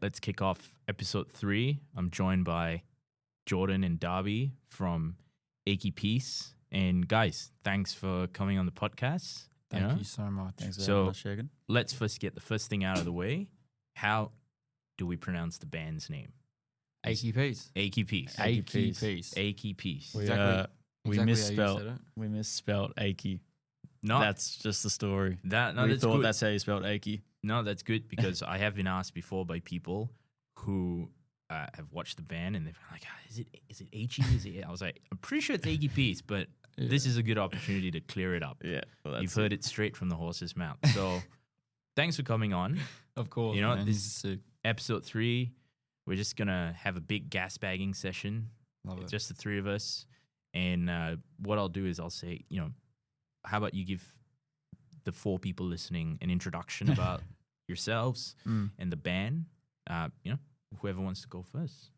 let's kick off episode 3. I'm joined by Jordan and Darby from Achey Peace. And guys, thanks for coming on the podcast. Thank you so much. Thanks for So- having us, Shagan. Let's first get the first thing out of the way. How do we pronounce the band's name? Achey Peace. Achey Peace. Achey Achey Peace. Peace. Achey Peace. We, Exactly- we exactly how you misspelled. said it. We misspelled achy. No, That's just the story. we we thought good. that's how you spelled achy. No, that's good because I have been asked before by people who have watched the band and they've been like, is it Achey? Is it? I was like, I'm pretty sure it's Achey Peace, but this is a good opportunity to clear it up. Yeah, well, You've heard it straight from the horse's mouth. So thanks for coming on. Of course. You know, man. this- is sick. Episode 3, we're just going to have a big gas bagging session. Love it. Just the 3 of us. And what I'll do is I'll say, how about you give the 4 people listening an introduction about yourselves and the band? Whoever wants to go first.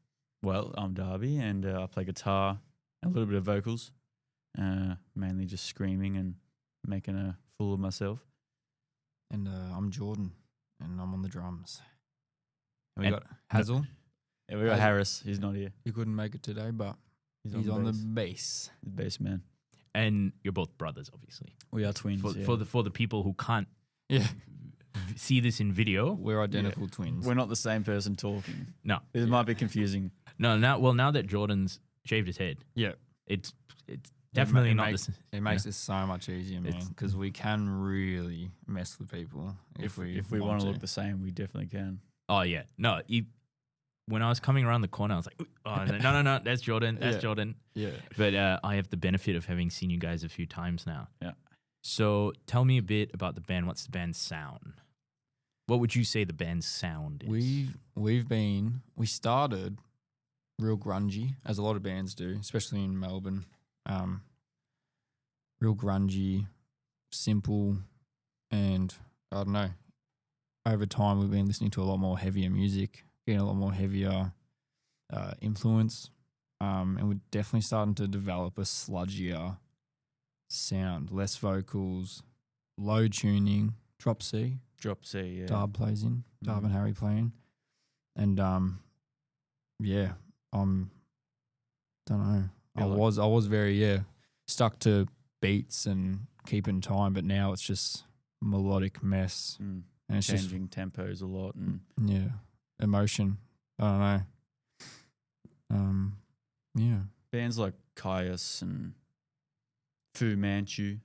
Well, I'm Darby, and I play guitar and a little bit of vocals, mainly just screaming and making a fool of myself. And I'm Jordan, and I'm on the drums. And we And- got Hazel. Yeah, we got Harris. He's not here. He couldn't make it today, but he's on the bass. the bass man. And you're both brothers, obviously. We are twins. For the people who can't Yeah. see this in video, We're identical twins. We're not the same person talking. no. It might be confusing. No, now that Jordan's shaved his head, yeah. it's definitely it not makes, the same. It makes it so much easier, man, It's- because we can really mess with people If we want to look the same, we definitely can. Oh, yeah. No, when I was coming around the corner, I was like, oh, no, that's Jordan. That's Yeah. Jordan. Yeah. But I have the benefit of having seen you guys a few times now. Yeah. So tell me a bit about the band. What's the band's sound? What would you say the band's sound is? We started real grungy, as a lot of bands do, especially in Melbourne. Real grungy, simple, and I don't know. Over time, we've been listening to a lot more heavier music, getting a lot more heavier influence, and we're definitely starting to develop a sludgier sound, less vocals, low tuning, drop C. Drop C, yeah. Darb plays in, Darb and Harry playing, and don't know. Yeah, I was very stuck to beats and keeping time, but now it's just melodic mess, Mm. and it's Changing tempos a lot. And just emotion. I don't know. bands like Caius and Fu Manchu,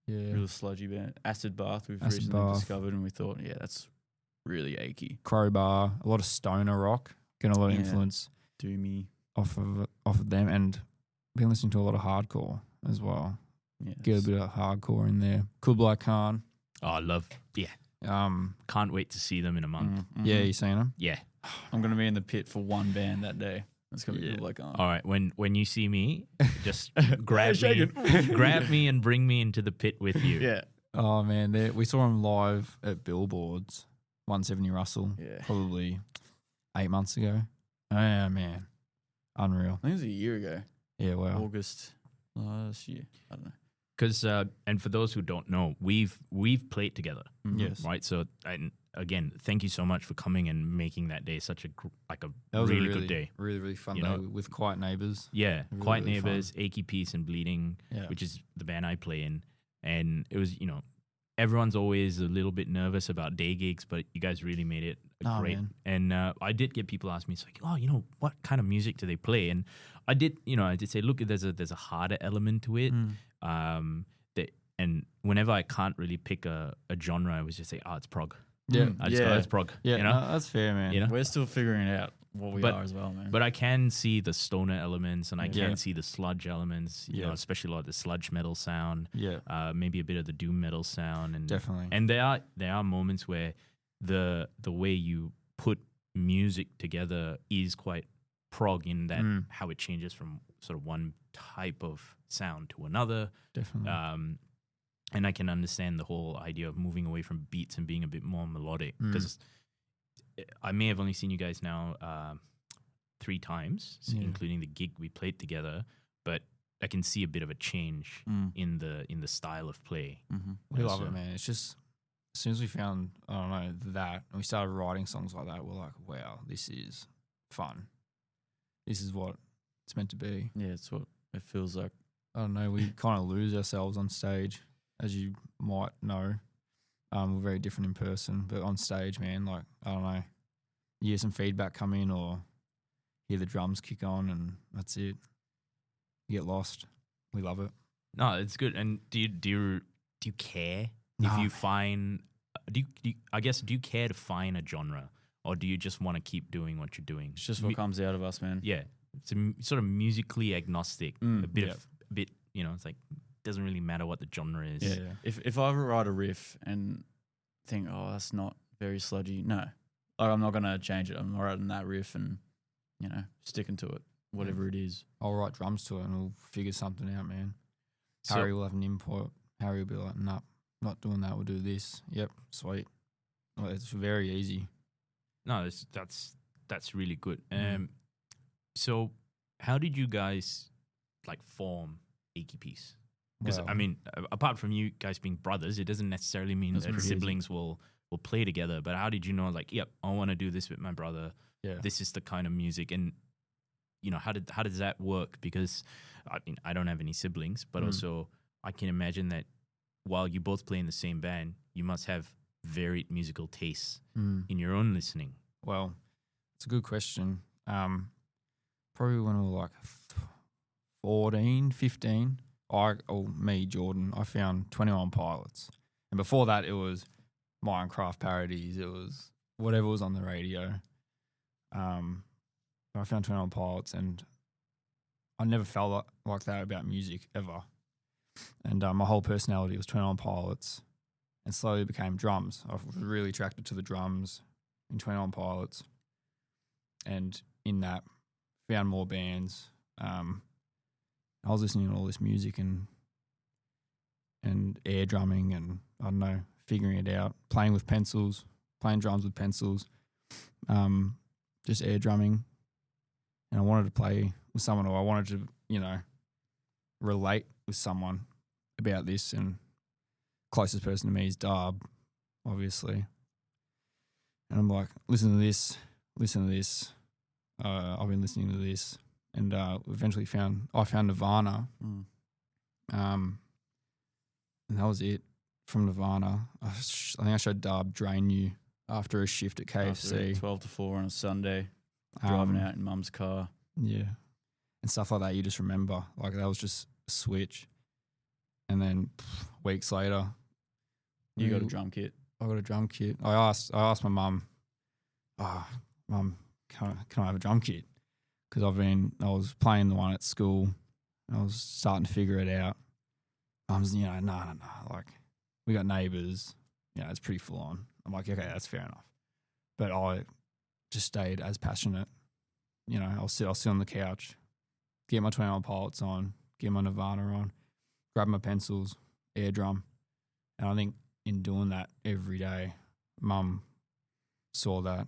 Yeah. real sludgy band. Acid Bath we've Acid recently Bath. discovered, and we thought, that's really achy. Crowbar, a lot of stoner rock, getting a lot of Yeah. influence Doomy. off of them, and been listening to a lot of hardcore as well. Yeah, Get a bit of hardcore in there. Kublai Khan. Oh, I love, can't wait to see them in a month. Yeah, you seen them? Yeah. I'm going to be in the pit for one band that day. That's going to be like, All right. When you see me, just grab me, Shaking. grab me and bring me into the pit with you. yeah. Oh man, we saw him live at Billboards, 170 Russell, Yeah. probably 8 months ago. Oh yeah, man, unreal. I think it was a year ago. Yeah, wow. August last year. I don't know. Because and for those who don't know, we've played together, Yes, right? So and again, thank you so much for coming and making that day such a that was really, a good day. Really fun You day know? with Quiet Neighbors. Yeah, Really, Quiet really fun. Neighbors, Achey Peace, and Bleeding, Yeah, which is the band I play in, and it was everyone's always a little bit nervous about day gigs, but you guys really made it Oh, great. man. And I did get people ask me, it's like, what kind of music do they play? And I did say, look, there's a harder element to it. And whenever I can't really pick a genre, I was just say, it's prog. yeah, I just go, it's prog. yeah. you know? No, that's fair, man. You know? We're still figuring out what we But- are as well, man. But I can see the stoner elements, and I Yeah. can see the sludge elements. You know, Yeah. especially a lot of the sludge metal sound. Yeah, Maybe a bit of the doom metal sound, and definitely. And there are moments where the way you put music together is quite prog in that how it changes from sort of one type of sound to another. Definitely. And I can understand the whole idea of moving away from beats and being a bit more melodic, because I may have only seen you guys now 3 times, Yeah. including the gig we played together, but I can see a bit of a change in the style of play. Mm-hmm. We Yeah, love so- it, man. It's just as soon as we found, I don't know, that, and we started writing songs like that, we're like, wow, this is fun. This is what it's meant to be. Yeah, it's what it feels like. I don't know, we kind of lose ourselves on stage, as you might know. We're very different in person, but on stage, man, like, I don't know, you hear some feedback come in or hear the drums kick on and that's it. You get lost. We love it. No, it's good. And do you care if you find? Do you care to find a genre, or do you just want to keep doing what you're doing? It's just what comes out of us, man. Yeah, it's sort of musically agnostic. A bit. It's like doesn't really matter what the genre is. Yeah. If I ever write a riff and think, oh, that's not very sludgy, no, like, I'm not gonna change it. I'm writing that riff and sticking to it, whatever it is. I'll write drums to it and we'll figure something out, man. So- Harry will have an input. Harry will be like, nah, not doing that. We'll do this. Yep, sweet. Well, it's very easy. No, that's really good. So how did you guys like form Achey Peace? Because Well, I mean, apart from you guys being brothers, it doesn't necessarily mean That's that pretty siblings will play together. But how did you know? Like, yep, I want to do this with my brother. yeah. This is the kind of music, and how does that work? Because I mean, I don't have any siblings, but also I can imagine that while you both play in the same band, you must have varied musical tastes in your own listening. Well, it's a good question. Probably when we were like 14, 15, Jordan, I found 21 Pilots. And before that, it was Minecraft parodies. It was whatever was on the radio. I found 21 Pilots and I never felt like that about music ever. And my whole personality was 21 Pilots and slowly became drums. I was really attracted to the drums in 21 Pilots. And in that, found more bands. I was listening to all this music and air drumming and, I don't know, figuring it out, playing with pencils, playing drums with pencils, just air drumming. And I wanted to play with someone, or I wanted to, relate with someone about this. And closest person to me is Darb, obviously. And I'm like, listen to this. I've been listening to this. And eventually I found Nirvana. And that was it from Nirvana. I think I showed Darb Drain You after a shift at KFC. After 12 to 4 on a Sunday, driving out in mum's car. Yeah. And stuff like that you just remember. Like that was just a switch. And then weeks later. You got a drum kit. I got a drum kit. I asked my mum, Mum, can I have a drum kit? Because I was playing the one at school. I was starting to figure it out. Mum's, no. Like, we got neighbours. It's pretty full on. I'm like, okay, that's fair enough. But I just stayed as passionate. I'll sit on the couch, get my 21 Pilots on, get my Nirvana on, grab my pencils, air drum. And I think in doing that every day, Mum saw that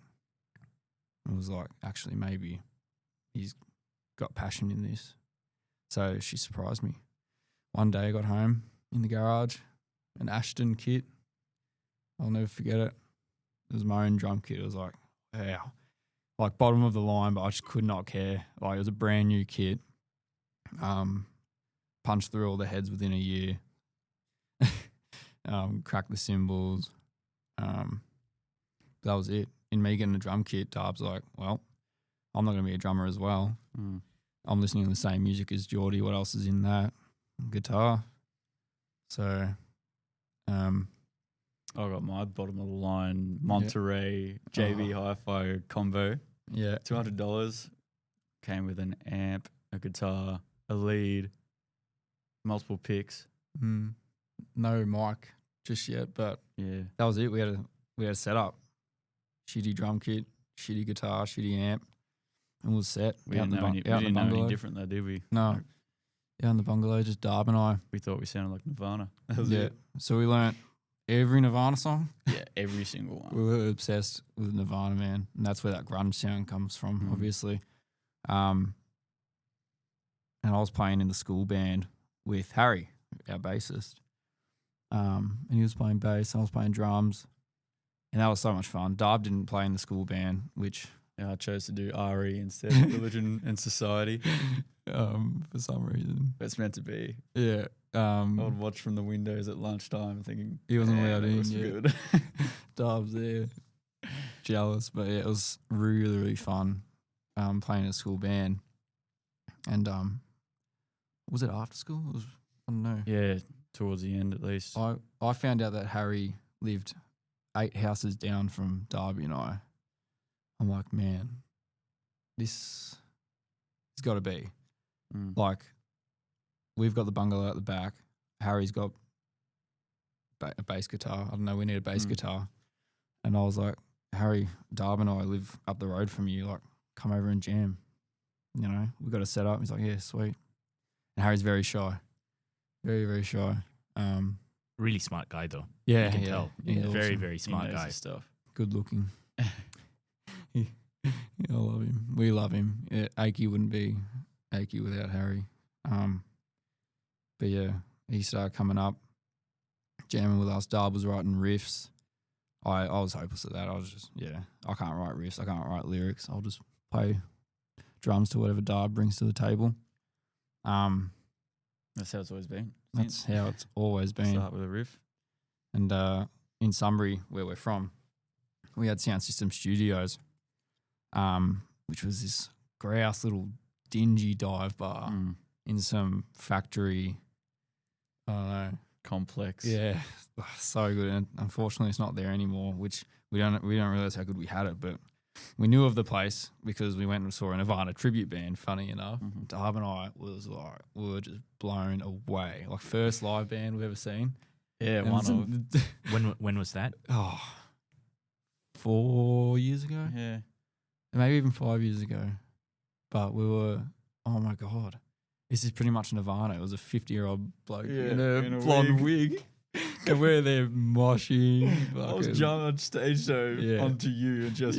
and was like, actually, maybe he's got passion in this. So she surprised me. One day I got home in the garage, an Ashton kit. I'll never forget it. It was my own drum kit. It was like, wow. Like bottom of the line, but I just could not care. Like it was a brand new kit. Punched through all the heads within a year. Cracked the cymbals. That was it. In me getting a drum kit, Darb's like, well, I'm not going to be a drummer as well. I'm listening to the same music as Geordie. What else is in that? Guitar. So, I got my bottom of the line Monterey JB Hi-Fi combo. Yeah. $200. Came with an amp, a guitar, a lead, multiple picks. No mic just yet, but Yeah. that was it. We had a setup. Shitty drum kit, shitty guitar, shitty amp, and we'll set. We didn't know any different though, did we? No. Like, Yeah, in the bungalow, just Darb and I. we thought we sounded like Nirvana. That was Yeah. it. So we learnt every Nirvana song. Yeah, every single one. We were obsessed with Nirvana, man. And that's where that grunge sound comes from, obviously. And I was playing in the school band with Harry, our bassist. and he was playing bass, and I was playing drums, and that was so much fun. Darb didn't play in the school band, which I chose to do RE instead of religion and society. for some reason, It's meant to be. yeah. I would watch from the windows at lunchtime thinking He wasn't "Man, allowed that in looks yet." good. Darb's there, jealous, but yeah, it was really, really fun playing in a school band. And was it after school? It was, I don't know. Yeah, towards the end at least. I found out that Harry lived 8 houses down from Darby and I. I'm like, man, this has got to be. Mm. Like, we've got the bungalow at the back. Harry's got a bass guitar. I don't know, we need a bass guitar. And I was like, Harry, Darby and I live up the road from you. Like, come over and jam. You know, we got a set up. He's like, yeah, sweet. And Harry's very shy. Very, very shy. Really smart guy though. Yeah, You can yeah. tell. He's Very, awesome. very He smart knows guy. his stuff. Good looking. I love him. We love him. Yeah, Achey wouldn't be Achey without Harry. But yeah, he started coming up, jamming with us. Darb was writing riffs. I was hopeless at that. I was just, I can't write riffs. I can't write lyrics. I'll just play drums to whatever Darb brings to the table. That's how it's always been. That's how it's always been. Start with a riff. And in Sunbury, where we're from, we had Sound System Studios, which was this grouse little dingy dive bar in some factory. I don't know. Complex. Yeah, so good. And unfortunately, it's not there anymore. Which we don't realize how good we had it, but we knew of the place because we went and saw a Nirvana tribute band. Funny enough, Darb and I we were just blown away. Like, first live band we've ever seen. Yeah, And one of. When was that? 4 years ago, Yeah. maybe even 5 years ago. But we were, oh my God, this is pretty much Nirvana. It was a 50-year-old bloke in a blonde wig. And we're there moshing. I was fucking- jumping on stage though onto you and just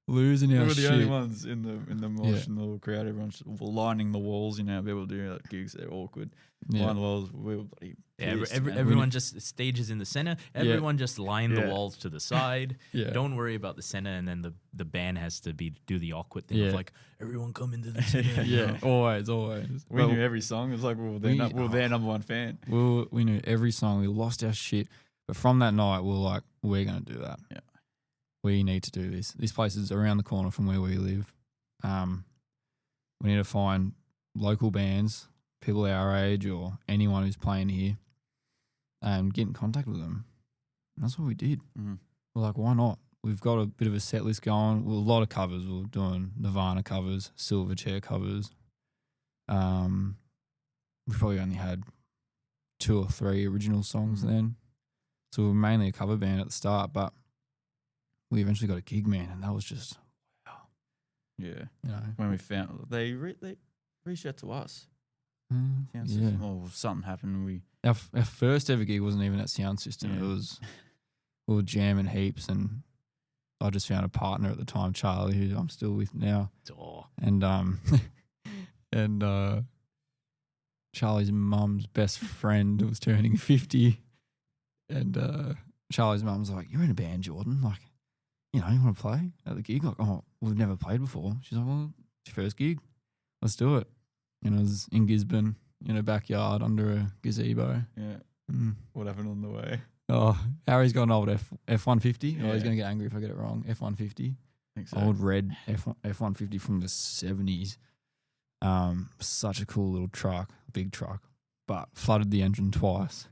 losing we our were the shit. only ones in the mosh and the little crowd. Everyone's lining the walls. You know, people do like gigs. They're awkward. Line the walls. We were bloody pissed, man. Everyone just stages in the center. Everyone just line the walls to the side. Yeah. Don't worry about the center, and then the band has to do the awkward thing of like, everyone come into the center. you know? always. We knew every song. It was like we were their number one fan. We knew every song. We lost our shit. But from that night, we were like, we're going to do that. Yeah. We need to do this. This place is around the corner from where we live. We need to find local bands, people our age or anyone who's playing here, and get in contact with them. And that's what we did. Mm-hmm. We're like, why not? We've got a bit of a set list going. A lot of covers. We were doing Nirvana covers, Silverchair covers. We probably only had 2 or 3 original songs then. So we were mainly a cover band at the start, but we eventually got a gig, man, and that was just, Yeah. you know. When we found they reached out to us. Yeah. Something happened. Our first ever gig wasn't even at Sound System. Yeah. It was, we were jamming heaps, and I just found a partner at the time, Charlie, who I'm still with now. And Charlie's mum's best friend was turning 50, and Charlie's mum was like, "You're in a band, Jordan. Like, you know, you want to play at the gig?" Like, "Oh, we've never played before." She's like, "Well, it's your first gig. Let's do it." And it was in Gisborne, in a backyard under a gazebo. Yeah. Mm. What happened on the way? Oh, Harry's got an old F-150. Yeah. Oh, he's going to get angry if I get it wrong. F-150. I think so. Old red F-150 from the 70s. Such a cool little truck, big truck, but flooded the engine twice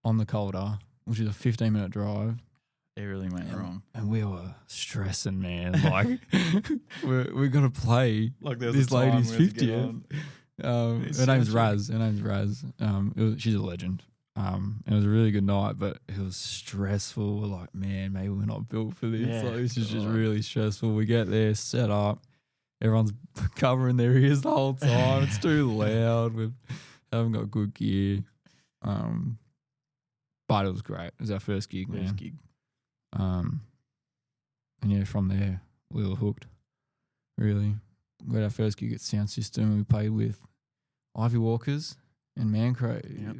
on the Calder, which is a 15-minute drive. It really went wrong. And we were stressing, man. Like, we're going to play Like there was this a time lady's we had to get 50th. on. Her name's Raz. She's a legend. It was a really good night, but it was stressful. We're like, man, maybe we're not built for this. Yeah. Like, this is just really stressful. We get there, set up. Everyone's covering their ears the whole time. It's too loud. We haven't got good gear. But it was great. It was our first gig, man. And yeah, from there, we were hooked. Really. We had our first gig at Sound System. We played with Ivy Walkers and Mancrave. Yep.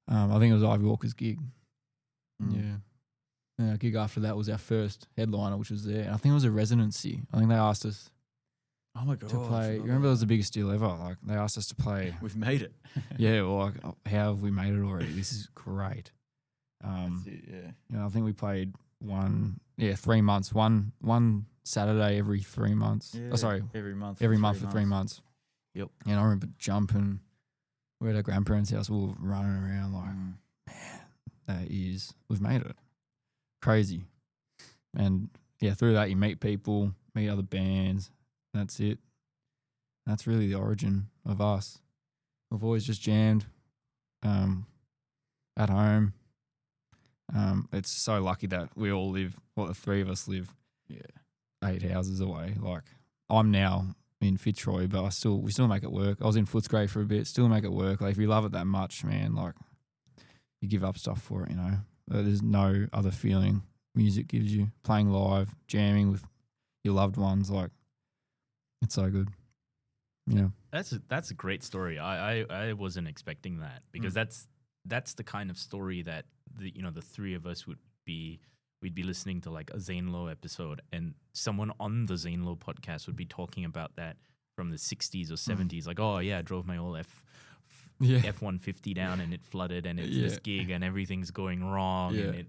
I think it was Ivy Walker's gig. Mm. Yeah. And our gig after that was our first headliner, which was there. And I think it was a residency. I think they asked us Oh my god! to play. You remember it was the biggest deal ever? Like they asked us to play. We've made it. Yeah, well, like, how have we made it already? This is great. That's it, yeah. You know, I think we played 3 months. One Saturday every 3 months. Yeah, Oh, sorry, every month. every month for 3 months. Yep. And I remember jumping. We were at our grandparents' house. We were running around like, we've made it. Crazy. And yeah, through that you meet people, meet other bands. That's it. That's really the origin of us. We've always just jammed at home. It's so lucky that we all live, the three of us live 8 houses away. Like I'm now in Fitzroy, but we still make it work. I was in Footscray for a bit, still make it work. Like if you love it that much, man, like you give up stuff for it, you know. There's no other feeling music gives you. Playing live, jamming with your loved ones, like it's so good. Yeah. That's a great story. I wasn't expecting that because that's the kind of story that the three of us we'd be listening to like a Zane Lowe episode, and someone on the Zane Lowe podcast would be talking about that from the 60s or 70s. Like, oh yeah, I drove my old F-150 down and it flooded and it's this gig and everything's going wrong and it,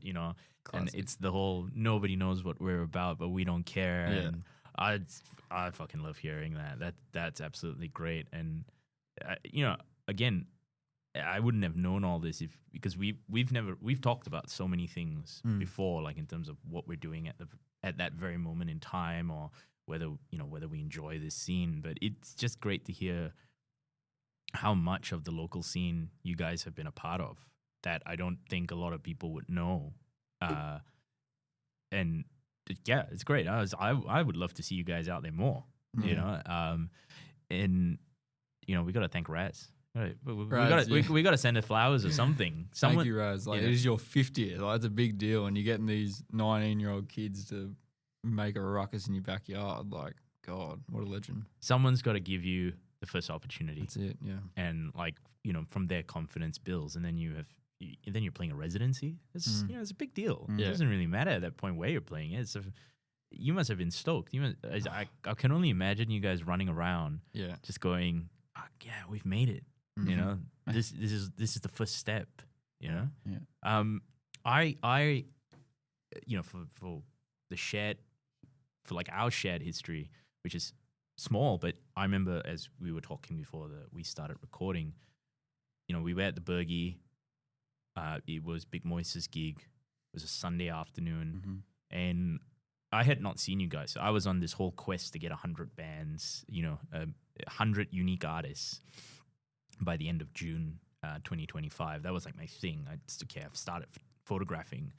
and it's the whole nobody knows what we're about but we don't care. And I fucking love hearing that. That's absolutely great. And again, I wouldn't have known all this because we've talked about so many things before, like in terms of what we're doing at that very moment in time, or whether we enjoy this scene. But it's just great to hear how much of the local scene you guys have been a part of that I don't think a lot of people would know. And yeah, it's great. I would love to see you guys out there more. You know, and we got to thank Raz. We got to send her flowers or something. Thank you, Raz. Like it is your 50th. Like, it's a big deal, and you're getting these 19-year-old kids to make a ruckus in your backyard. Like, God, what a legend! Someone's got to give you the first opportunity. That's it. Yeah, and from there, confidence builds, and then you're playing a residency. It's it's a big deal. It doesn't really matter at that point where you're playing it. You must have been stoked. I can only imagine you guys running around, just going, oh, yeah, we've made it. You know, this is the first step. You know, I for the shared, for like our shared history, which is small, but I remember as we were talking before we started recording, we were at the Bergie. It was Big Moise's gig. It was a Sunday afternoon, and I had not seen you guys. So I was on this whole quest to get 100 bands, 100 unique artists by the end of June 2025. That was like my thing. I've started photographing,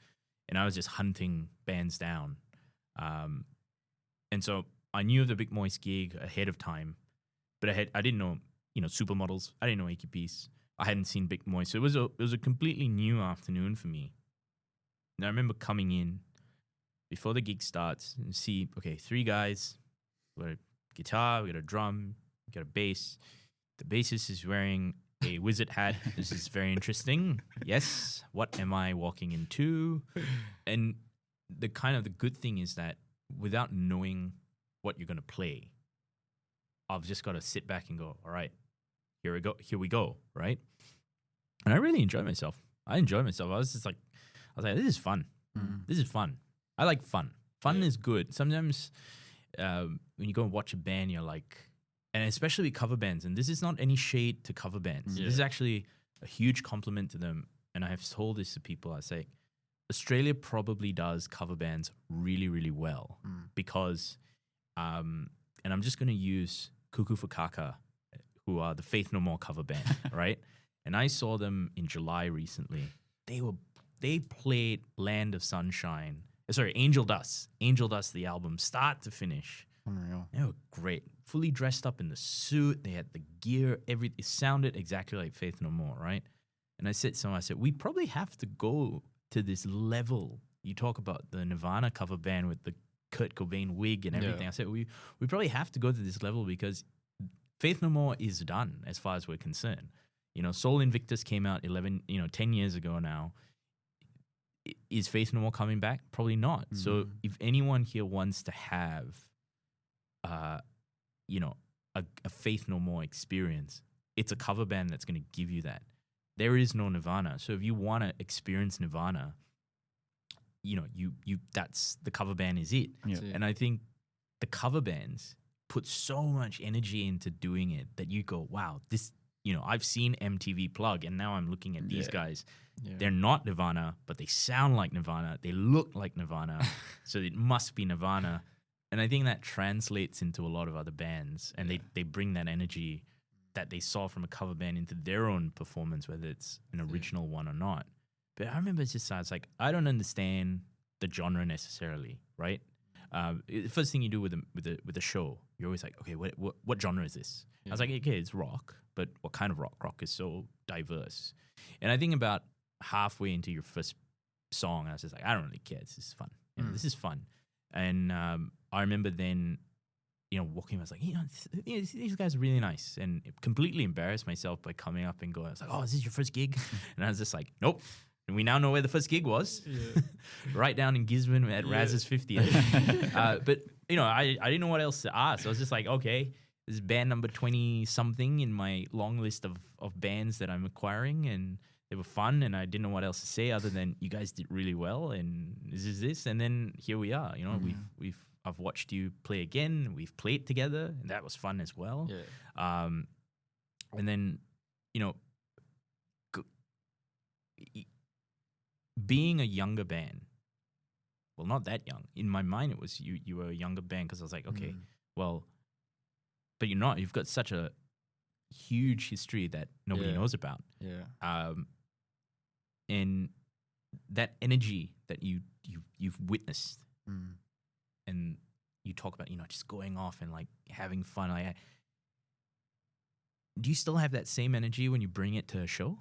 and I was just hunting bands down. And so I knew of the Big Moise gig ahead of time, but I didn't know, Supermodels. I didn't know Achey Peace. I hadn't seen Big Moise. So it was a completely new afternoon for me. And I remember coming in before the gig starts and see, okay, 3 guys. We got a guitar, we got a drum, we got a bass. The bassist is wearing a wizard hat. This is very interesting. Yes. What am I walking into? And the good thing is that without knowing what you're going to play, I've just got to sit back and go, all right, here we go, right? And I really enjoyed myself. I was like, this is fun. This is fun. I like fun. Fun is good. Sometimes when you go and watch a band, you're like, and especially cover bands, and this is not any shade to cover bands. This is actually a huge compliment to them. And I have told this to people. I say, Australia probably does cover bands really, really well because, and I'm just going to use Cuckoo for Kaka, who are the Faith No More cover band, right? And I saw them in July recently. They played Land of Sunshine. Angel Dust. Angel Dust, the album, start to finish. Unreal. They were great. Fully dressed up in the suit. They had the gear. It sounded exactly like Faith No More, right? And I said, we probably have to go to this level. You talk about the Nirvana cover band with the Kurt Cobain wig and everything. I said, we probably have to go to this level because Faith No More is done as far as we're concerned. Soul Invictus came out 10 years ago now. Is Faith No More coming back? Probably not. So if anyone here wants to have, a Faith No More experience, it's a cover band that's going to give you that. There is no Nirvana. So if you want to experience Nirvana, that's the cover band is it. Yeah. And I think the cover bands put so much energy into doing it that you go, wow, this, I've seen MTV Plug and now I'm looking at these guys. Yeah. They're not Nirvana, but they sound like Nirvana. They look like Nirvana. So it must be Nirvana. And I think that translates into a lot of other bands. And they bring that energy that they saw from a cover band into their own performance, whether it's an original one or not. But I remember it's like, I don't understand the genre necessarily, right? The first thing you do with a show, you're always like, okay, what genre is this? I was like, okay, it's rock, but what kind of rock? Rock is so diverse. And I think about halfway into your first song, I was just like, I don't really care. This is fun. This is fun. And I remember then, walking, I was like, these guys are really nice, and completely embarrassed myself by coming up and going, I was like, oh, is this your first gig? And I was just like, nope. And we now know where the first gig was, right down in Gisborne at Raz's 50th. But I didn't know what else to ask. I was just like, okay, this is band number 20 something in my long list of bands that I'm acquiring, and they were fun, and I didn't know what else to say other than you guys did really well, and this is this, and then here we are. I've watched you play again. We've played together, and that was fun as well. Yeah. And then being a younger band, well, not that young. In my mind, it was you were a younger band because I was like, okay, well, but you're not. You've got such a huge history that nobody knows about. Yeah. And that energy that you've witnessed, and you talk about, just going off and like having fun. Like, do you still have that same energy when you bring it to a show?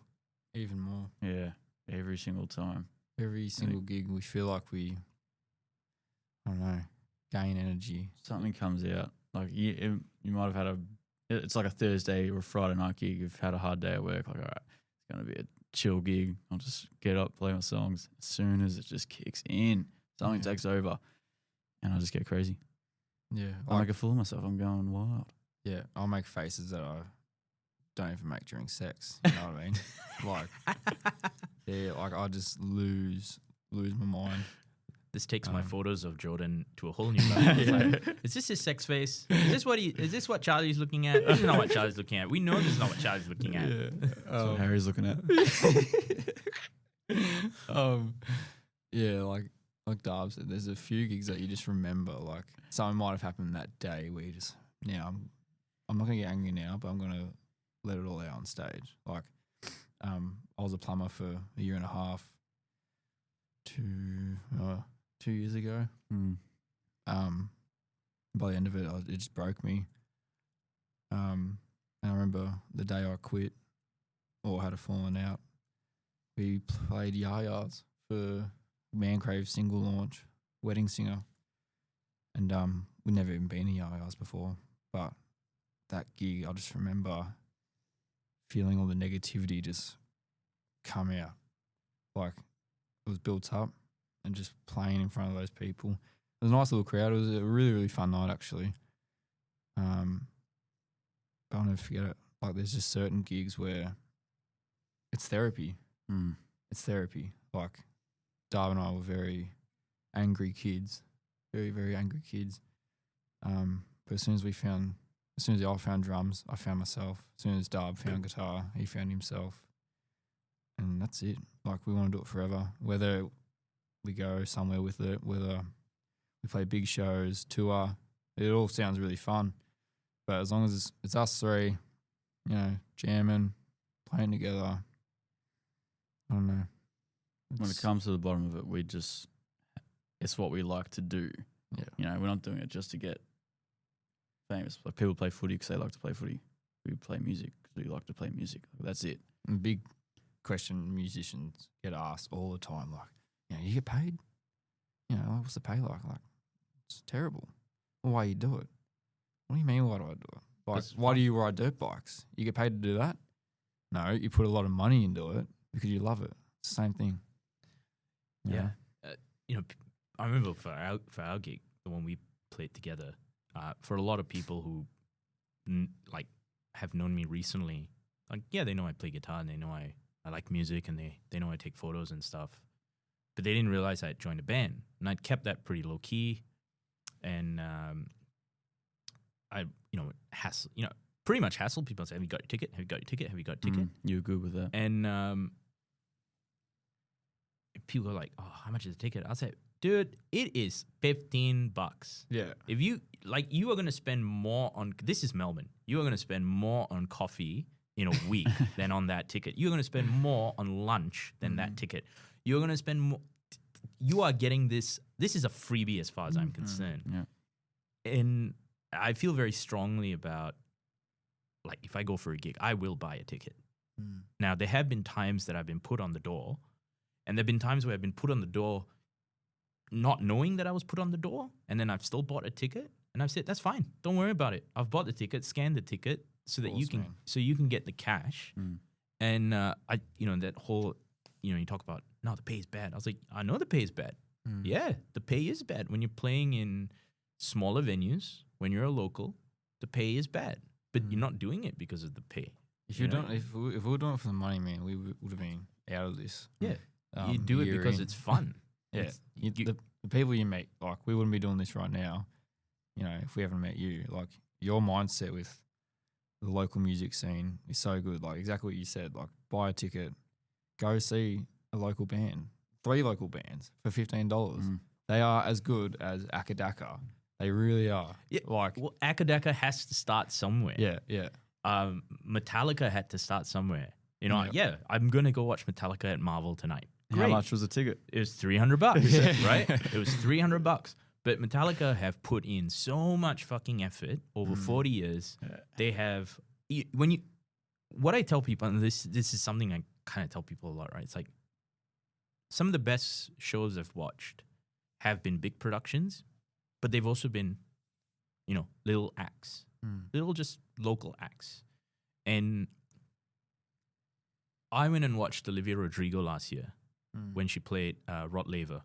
Even more. Yeah, every single time. Every single gig, we feel like we, I don't know, gain energy. Something comes out. Like you might have had it's like a Thursday or a Friday night gig. You've had a hard day at work. Like, all right, it's going to be a chill gig. I'll just get up, play my songs. As soon as it just kicks in, something takes over, and I just get crazy. Yeah. I make a fool of myself. I'm going wild. Yeah. I'll make faces that I don't even make during sex. You know what I mean? Like I just lose my mind. This takes my photos of Jordan to a whole new level. It's like, is this his sex face? Is this what Charlie's looking at? This is not what Charlie's looking at. We know this is not what Charlie's looking at. That's what Harry's looking at. Yeah, like Darb said, there's a few gigs that you just remember. Like something might have happened that day where you just I'm not gonna get angry now, but I'm gonna let it all out on stage. Like I was a plumber for a year and a half, 2 years ago. By the end of it, it just broke me. And I remember the day I quit or had a falling out, we played Yayas for Mancrave single launch, Wedding Singer. And we'd never even been to Yayas before. But that gig, I just remember feeling all the negativity just come out. Like it was built up, and just playing in front of those people. It was a nice little crowd. It was a really, really fun night, actually. But I'll never forget it. Like, there's just certain gigs where it's therapy. It's therapy. Like, Darby and I were very angry kids. Very, very angry kids. But as soon as I found drums, I found myself. As soon as Darb found guitar, he found himself. And that's it. Like, we want to do it forever. Whether we go somewhere with it, whether we play big shows, tour, it all sounds really fun. But as long as it's us three, jamming, playing together, I don't know. When it comes to the bottom of it, it's what we like to do. Yeah. We're not doing it just to get famous. Like, people play footy because they like to play footy. We play music because we like to play music. That's it. And big question musicians get asked all the time, like, you get paid? What's the pay like? Like, it's terrible. Well, why you do it? What do you mean, why do I do it? Like, why do you ride dirt bikes? You get paid to do that? No, you put a lot of money into it because you love it. It's the same thing. Yeah. I remember for our gig, the one we played together, for a lot of people who have known me recently, they know I play guitar and they know I like music and they know I take photos and stuff, but they didn't realize I had joined a band, and I'd kept that pretty low key, and I pretty much hassle people and say, have you got your ticket? Have you got your ticket? Have you got your ticket? You're good with that. And people are like, oh, how much is the ticket? I'll say, dude, it is $15. Yeah. If you you are going to spend more on, this is Melbourne, you are going to spend more on coffee in a week than on that ticket. You're going to spend more on lunch than that ticket. You're going to spend more. You are getting this. This is a freebie as far as I'm concerned. Yeah. And I feel very strongly about, if I go for a gig, I will buy a ticket. Now, there have been times that I've been put on the door, and there have been times where I've been put on the door not knowing that I was put on the door, and then I've still bought a ticket, and I've said, that's fine. Don't worry about it. I've bought the ticket, scanned the ticket so that you can get the cash. And that whole, you talk about, no, the pay is bad. I was like, I know the pay is bad. Yeah, the pay is bad. When you're playing in smaller venues, when you're a local, the pay is bad. But you're not doing it because of the pay. If we were doing it for the money, man, we would have been out of this. Yeah, you do it because it's fun. Yeah, the people you meet, we wouldn't be doing this right now, if we haven't met you. Your mindset with the local music scene is so good. Exactly what you said. Buy a ticket, go see a local band, 3 local bands for $15. They are as good as Akadaka. They really are. Yeah, Akadaka has to start somewhere. Yeah. Metallica had to start somewhere. I'm gonna go watch Metallica at Marvel tonight. Great. How much was the ticket? It was $300, right? It was $300. But Metallica have put in so much fucking effort over 40 years. Yeah. They have what I tell people, and this is something I kind of tell people a lot, right? It's like some of the best shows I've watched have been big productions, but they've also been, little acts, little just local acts. And I went and watched Olivia Rodrigo last year when she played Rot Laver.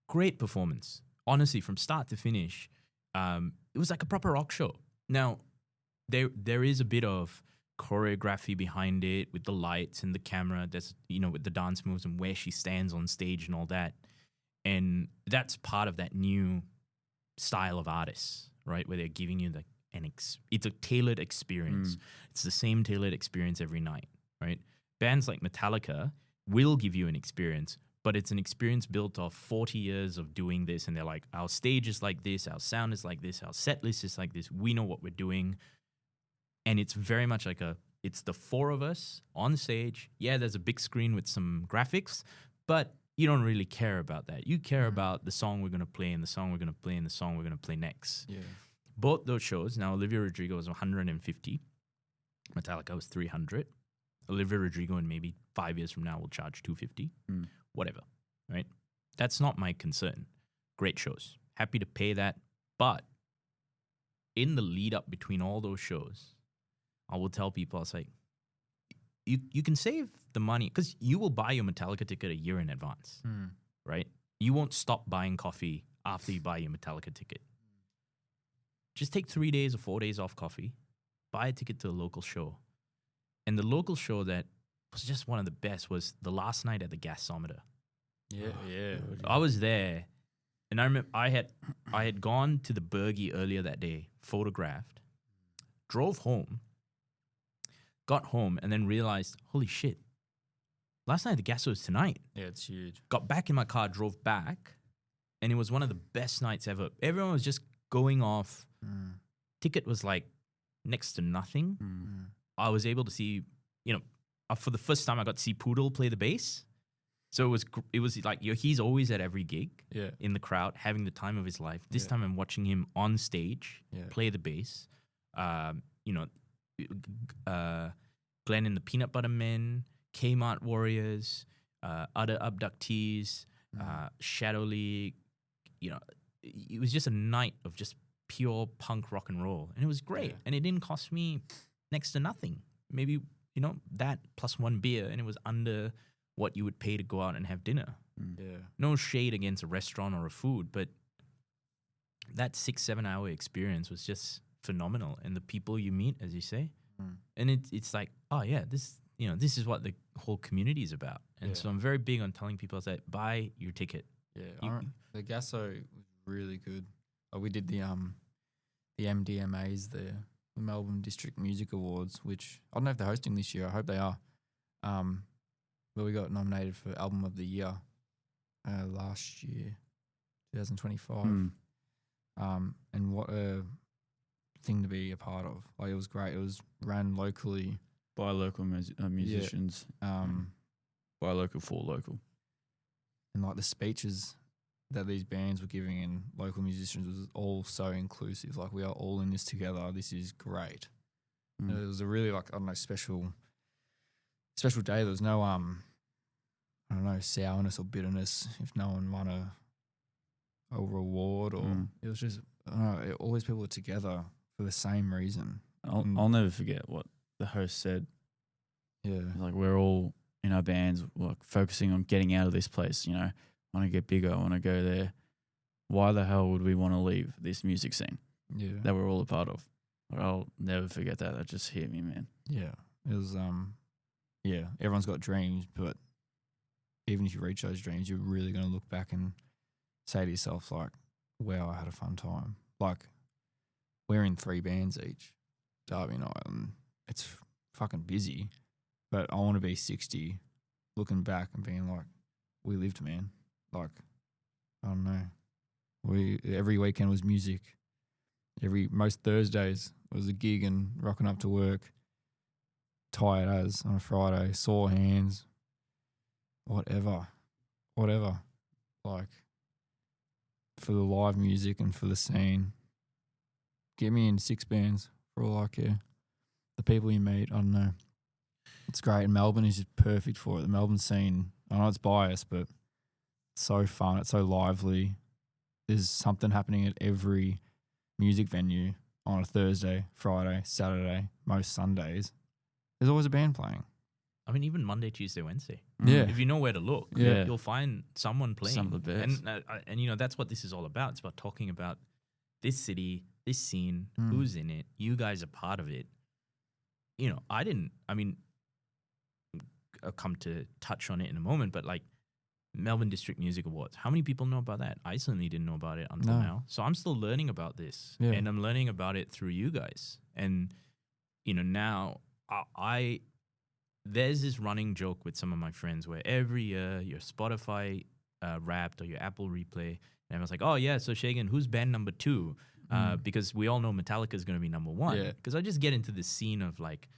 Great performance. Honestly, from start to finish, it was like a proper rock show. Now, there is a bit of choreography behind it with the lights and the camera. There's, with the dance moves and where she stands on stage and all that. And that's part of that new style of artists, right? Where they're giving you it's a tailored experience. It's the same tailored experience every night, right? Bands like Metallica will give you an experience, but it's an experience built off 40 years of doing this. And they're like, our stage is like this, our sound is like this, our set list is like this. We know what we're doing. And it's very much it's the 4 of us on stage. Yeah, there's a big screen with some graphics, but you don't really care about that. You care about the song we're going to play and the song we're going to play and the song we're going to play next. Yeah. Both those shows, now Olivia Rodrigo was 150. Metallica was 300. Olivia Rodrigo in maybe 5 years from now will charge 250. Whatever, right? That's not my concern. Great shows. Happy to pay that. But in the lead up between all those shows, I will tell people, I was like, you can save the money because you will buy your Metallica ticket a year in advance, right? You won't stop buying coffee after you buy your Metallica ticket. Just take 3 days or 4 days off coffee, buy a ticket to a local show. And the local show that was just one of the best was the last night at the Gasometer. Yeah. I was there, and I remember I had gone to the Bergie earlier that day, photographed, drove home, got home, and then realized, holy shit, last night at the Gas was tonight. Yeah, it's huge. Got back in my car, drove back, and it was one of the best nights ever. Everyone was just going off. Ticket was like next to nothing. I was able to see, for the first time I got to see Poodle play the bass. So it was like he's always at every gig in the crowd, having the time of his life. This time I'm watching him on stage play the bass. Glenn and the Peanut Butter Men, Kmart Warriors, other abductees, Shadow League. It was just a night of just pure punk rock and roll, and it was great. And it didn't cost me next to nothing. Maybe that plus one beer, and it was under what you would pay to go out and have dinner. Yeah. No shade against a restaurant or a food, but that 6-7 hour experience was just phenomenal. And the people you meet, as you say, and it's like, oh yeah, this is what the whole community is about. And so I'm very big on telling people that buy your ticket. Yeah, the Gasso was really good. We did the MDMAs there, the Melbourne District Music Awards, which I don't know if they're hosting this year. I hope they are. But we got nominated for Album of the Year last year, 2025. And what a thing to be a part of. Like, it was great. It was ran locally by local musicians. By local for local. And like the speeches that these bands were giving and local musicians was all so inclusive. Like, we are all in this together. This is great. And it was a really, like, I don't know, special day. There was no I don't know, sourness or bitterness if no one won a reward, or it was just, I don't know, all these people were together for the same reason. I'll never forget what the host said. Yeah. Like, we're all in our bands, like, focusing on getting out of this place, I want to get bigger, I want to go there. Why the hell would we want to leave this music scene that we're all a part of? I'll never forget that. That just hit me, man. Yeah. It was, everyone's got dreams, but even if you reach those dreams, you're really going to look back and say to yourself, like, wow, I had a fun time. Like, we're in 3 bands each, Darby and I, and it's fucking busy, but I want to be 60 looking back and being like, we lived, man. Like, I don't know. Every weekend was music. Most Thursdays was a gig and rocking up to work, tired as on a Friday, sore hands, whatever. Like, for the live music and for the scene, get me in 6 bands for all I care. The people you meet, I don't know. It's great. And Melbourne is just perfect for it. The Melbourne scene, I know it's biased, but it's so fun. It's so lively. There's something happening at every music venue on a Thursday, Friday, Saturday, most Sundays. There's always a band playing. I mean, even Monday, Tuesday, Wednesday. Yeah. If you know where to look, you'll find someone playing. Some of the best. And that's what this is all about. It's about talking about this city, this scene, who's in it. You guys are part of it. I'll come to touch on it in a moment, but like Melbourne District Music Awards, how many people know about that? I certainly didn't know about it until now. So I'm still learning about this, and I'm learning about it through you guys. And, now there's this running joke with some of my friends where every year your Spotify Wrapped or your Apple Replay, and everyone's like, oh yeah, so Shagan, who's band number 2? Because we all know Metallica is going to be number 1. Because I just get into this scene of like,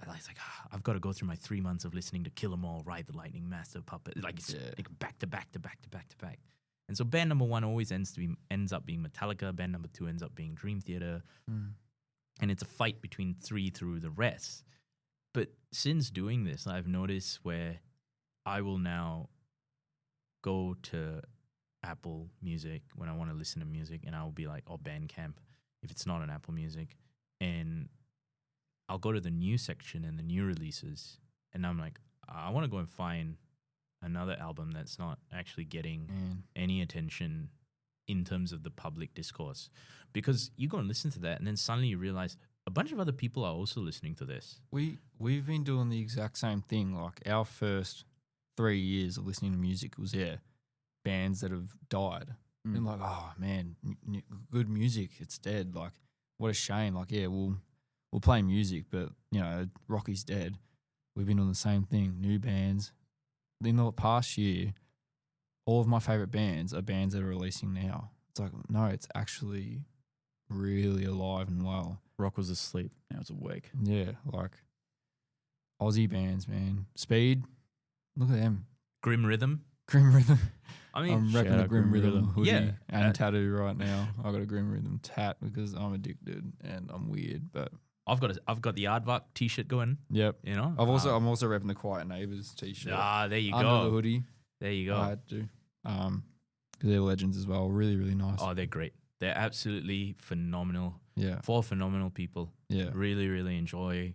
it's like, I've got to go through my 3 months of listening to Kill 'Em All, Ride the Lightning, Master Puppet, like it's like back to back to back to back to back. And so band number 1 always ends up being Metallica. Band number 2 ends up being Dream Theater, and it's a fight between 3 through the rest. But since doing this, I've noticed where I will now go to Apple Music when I want to listen to music, and I will be like, Bandcamp, if it's not on Apple Music, and I'll go to the new section and the new releases, and I'm like, I want to go and find another album that's not actually getting any attention in terms of the public discourse. Because you go and listen to that, and then suddenly you realize a bunch of other people are also listening to this. We've been doing the exact same thing. Like, our first 3 years of listening to music was bands that have died. And like, oh man, good music, it's dead. Like, what a shame. Like, we'll play music, but Rocky's dead. We've been doing the same thing. New bands. In the past year, all of my favorite bands are bands that are releasing now. It's like, no, it's actually really alive and well. Rock was asleep, now it's awake. Yeah, like Aussie bands, man. Speed, look at them. Grim Rhythm. I mean, I'm repping the Grim Rhythm hoodie and tattoo right now. I got a Grim Rhythm tat because I'm addicted and I'm weird, but I've got the Aardvark t-shirt going. Yep. I'm also repping the Quiet Neighbours t-shirt. There you under go. The hoodie. There you go. I had to. Because they're legends as well. Really, really nice. Oh, they're great. They're absolutely phenomenal. Yeah. 4 phenomenal people. Yeah. Really, really enjoy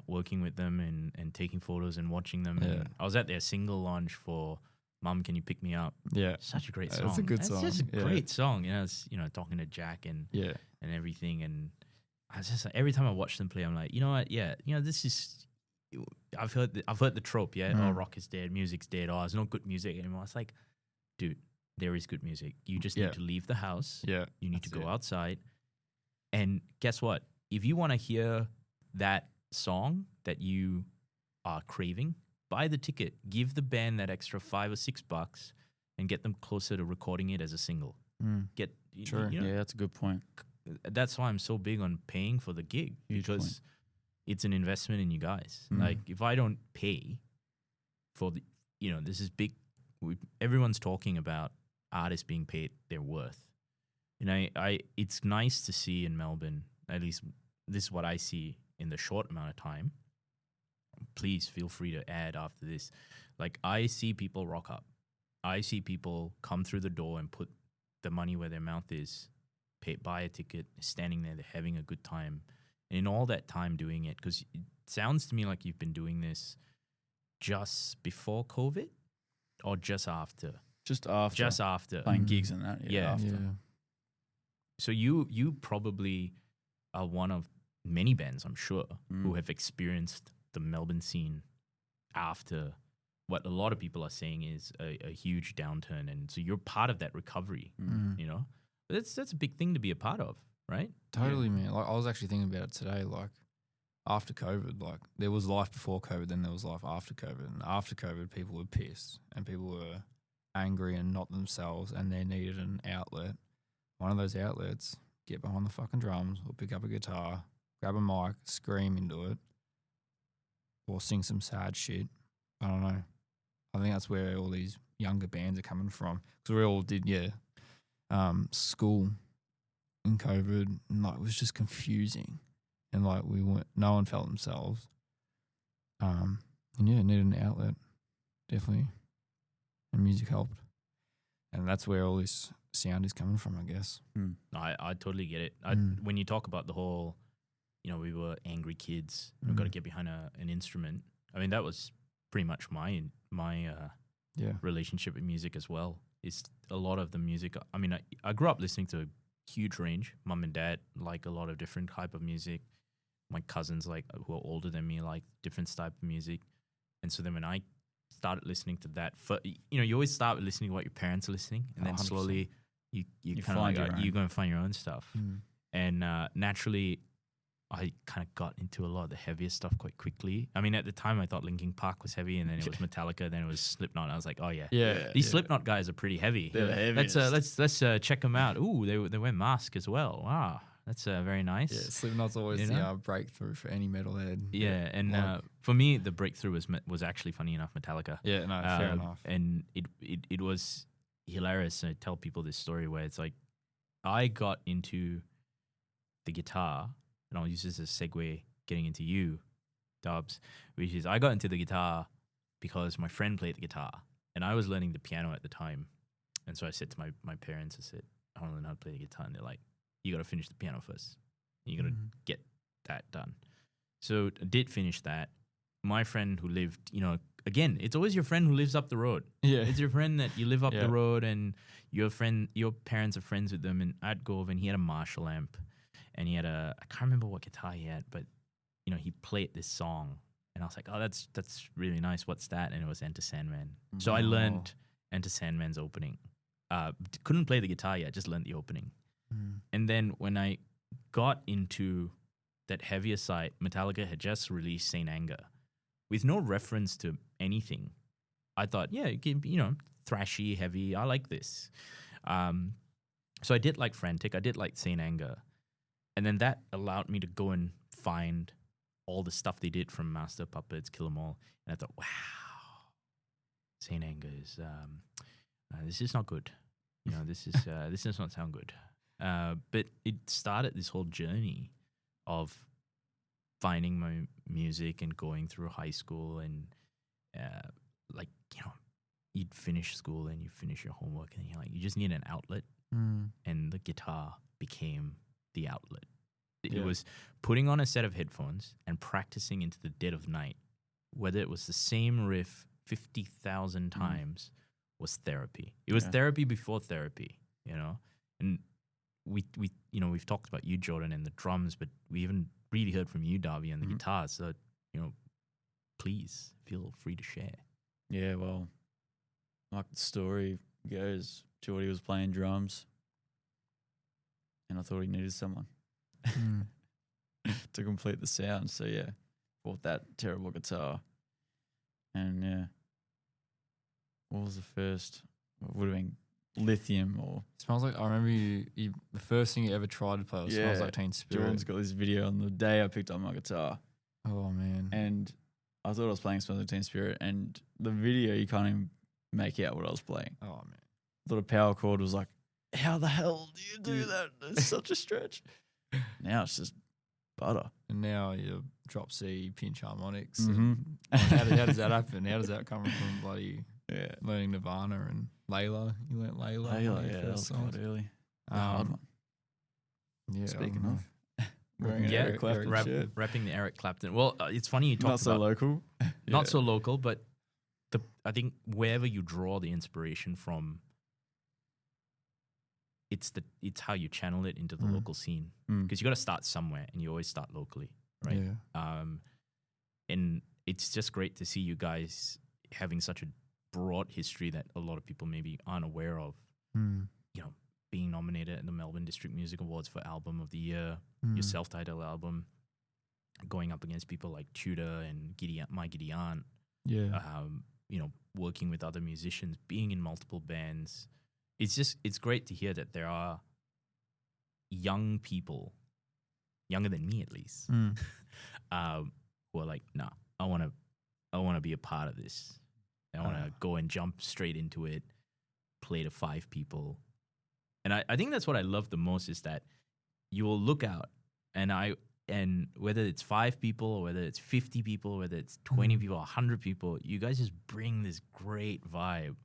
working with them and taking photos and watching them. Yeah. And I was at their single launch for "Mum, Can You Pick Me Up?" Yeah. Such a great song. It's a good song. It's just a Yeah. great song. It's talking to Jack and Yeah. everything. And I was just like, every time I watch them play, I'm like, you know what? Yeah, this is. I've heard the trope. Yeah, oh, rock is dead, music's dead. Oh, there's no good music anymore. It's like, dude, there is good music. You just need to leave the house. Yeah. You need to That's go it. outside. And guess what? If you want to hear that song that you are craving, buy the ticket. Give the band that extra $5 or $6 and get them closer to recording it as a single. Get Sure. Yeah, that's a good point. That's why I'm so big on paying for the gig, Huge because it's an investment in you guys. Mm. Like, if I don't pay for the, this is big. Everyone's talking about artists being paid their worth. It's nice to see in Melbourne, at least this is what I see in the short amount of time. Please feel free to add after this. Like, I see people rock up. I see people come through the door and put the money where their mouth is, buy a ticket, standing there, they're having a good time. And in all that time doing it, because it sounds to me like you've been doing this just before COVID or just after? Just after. Just after. Playing gigs and that. Yeah. After. Yeah. So you probably are one of many bands, I'm sure, who have experienced the Melbourne scene after what a lot of people are saying is a huge downturn. And so you're part of that recovery, But that's a big thing to be a part of, right? Totally, man. Like, I was actually thinking about it today. Like, after COVID, like, there was life before COVID, then there was life after COVID. And after COVID, people were pissed and people were angry and not themselves, and they needed an outlet. One of those outlets, get behind the fucking drums or pick up a guitar, grab a mic, scream into it, or sing some sad shit. I don't know. I think that's where all these younger bands are coming from. Because we all did, school in COVID, and like, it was just confusing. And like, no one felt themselves. And needed an outlet, definitely. And music helped. And that's where all this sound is coming from, I guess. No, I totally get it. When you talk about the whole, we were angry kids, we've got to get behind an instrument. I mean, that was pretty much my relationship with music as well. It's a lot of the music. I mean, I grew up listening to a huge range. Mum and dad like a lot of different type of music. My cousins, like, who are older than me, like different type of music. And so then when I started listening to that, you always start with listening to what your parents are listening, and then 100%. slowly you kind of find like, your own. you're going to find your own stuff. And naturally, I kind of got into a lot of the heavier stuff quite quickly. I mean, at the time, I thought Linkin Park was heavy, and then it was Metallica, then it was Slipknot. I was like, oh yeah, these Slipknot guys are pretty heavy. They're the heaviest. Let's check them out. Ooh, they wear masks as well. Wow, that's very nice. Yeah, Slipknot's always the breakthrough for any metalhead. Yeah, and for me, the breakthrough was actually, funny enough, Metallica. Yeah, no, fair enough. And it was hilarious. I tell people this story where it's like, I got into the guitar, and I'll use this as a segue getting into you, Dubs, which is I got into the guitar because my friend played the guitar, and I was learning the piano at the time. And so I said to my parents, I said, I want to learn how to play the guitar. And they're like, you got to finish the piano first. You got to get that done. So I did finish that. My friend who lived, again, it's always your friend who lives up the road. Yeah. It's your friend that you live up the road, and your parents are friends with them. And I'd go over, and he had a Marshall amp, and he had I can't remember what guitar he had, but he played this song, and I was like, oh, that's really nice. What's that? And it was Enter Sandman. So I learned Enter Sandman's opening. Couldn't play the guitar yet, just learned the opening. And then when I got into that heavier side, Metallica had just released Saint Anger with no reference to anything. I thought, yeah, it can be, thrashy, heavy. I like this. So I did like Frantic. I did like Saint Anger. And then that allowed me to go and find all the stuff they did from Master Puppets, Kill 'Em All. And I thought, wow, Saint Anger is, this is not good. This does not sound good. But it started this whole journey of finding my music and going through high school, and you'd finish school and you finish your homework, and you're like, you just need an outlet, and the guitar became the outlet. It Yeah. was putting on a set of headphones and practicing into the dead of night, whether it was the same riff 50,000 times, was therapy. It was Yeah. therapy before therapy, you know? And we've talked about you, Jordan, and the drums, but we haven't really heard from you, Darby, and the guitars. So, please feel free to share. Yeah, well, like the story goes, Geordie was playing drums and I thought he needed someone to complete the sound. So, yeah, bought that terrible guitar. And, yeah, what was the first? It would have been Lithium or... Smells like, I remember you the first thing you ever tried to play was Smells Like Teen Spirit. Jordan's got this video on the day I picked up my guitar. Oh, man. And I thought I was playing Smells Like Teen Spirit, and the video, you can't even make out what I was playing. Oh, man. I thought a power chord was like, how the hell do you do that? It's such a stretch. Now it's just butter. And now you drop C, pinch harmonics. Mhm. And how does that happen? How does that come from bloody Yeah. learning Nirvana and Layla? You learnt Layla. on your Yeah, that first was quite songs? early. The hard one. Yeah. I Speaking don't know. of. Wearing an Yeah, Eric Clapton shirt. rapping the Eric Clapton. Well, it's funny you talked Not so about local. not so local, but I think wherever you draw the inspiration from, it's how you channel it into the local scene, because you got to start somewhere, and you always start locally, right? Yeah. And it's just great to see you guys having such a broad history that a lot of people maybe aren't aware of. Being nominated at the Melbourne District Music Awards for Album of the Year, your self-titled album, going up against people like Tudor and My Giddy Aunt, Yeah. working with other musicians, being in multiple bands. It's great to hear that there are young people, younger than me at least, who are like, nah, I want to be a part of this. I want to go and jump straight into it, play to 5 people. And I think that's what I love the most, is that you will look out and whether it's 5 people or whether it's 50 people, whether it's 20 people, 100 people, you guys just bring this great vibe.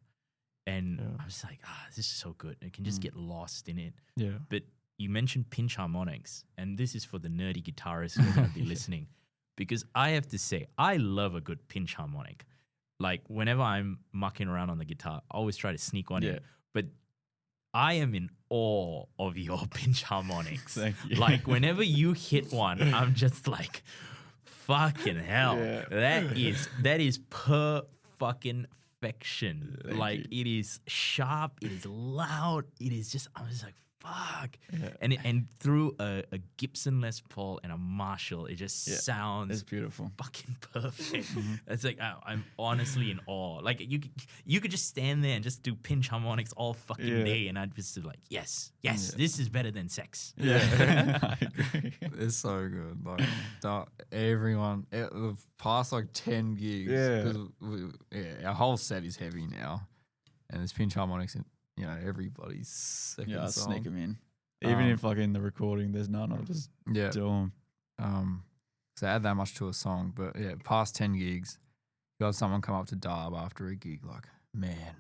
And I was like, this is so good. I can just get lost in it. Yeah. But you mentioned pinch harmonics, and this is for the nerdy guitarists who are going to be listening, because I have to say, I love a good pinch harmonic. Like, whenever I'm mucking around on the guitar, I always try to sneak one in. But I am in awe of your pinch harmonics. Thank you. Like, whenever you hit one, I'm just like, fucking hell. Yeah. That is per fucking perfection. Thank Like, it is sharp, it is loud, it is just, I was like, fuck. Yeah. And through a Gibson Les Paul and a Marshall, it just sounds It's beautiful. fucking perfect. It's like, I'm honestly in awe. Like, you could just stand there and just do pinch harmonics all fucking day, and I'd just be like, yes, this is better than sex. Yeah. I agree. It's so good. Like, everyone, the past like 10 gigs, Yeah. 'cause our whole set is heavy now, and there's pinch harmonics in everybody's second Yeah, I song. sneak them in. Even if like in the recording there's none, I'll just Yeah. do them. So add that much to a song, but yeah, past 10 gigs, you have someone come up to Darb after a gig like, man,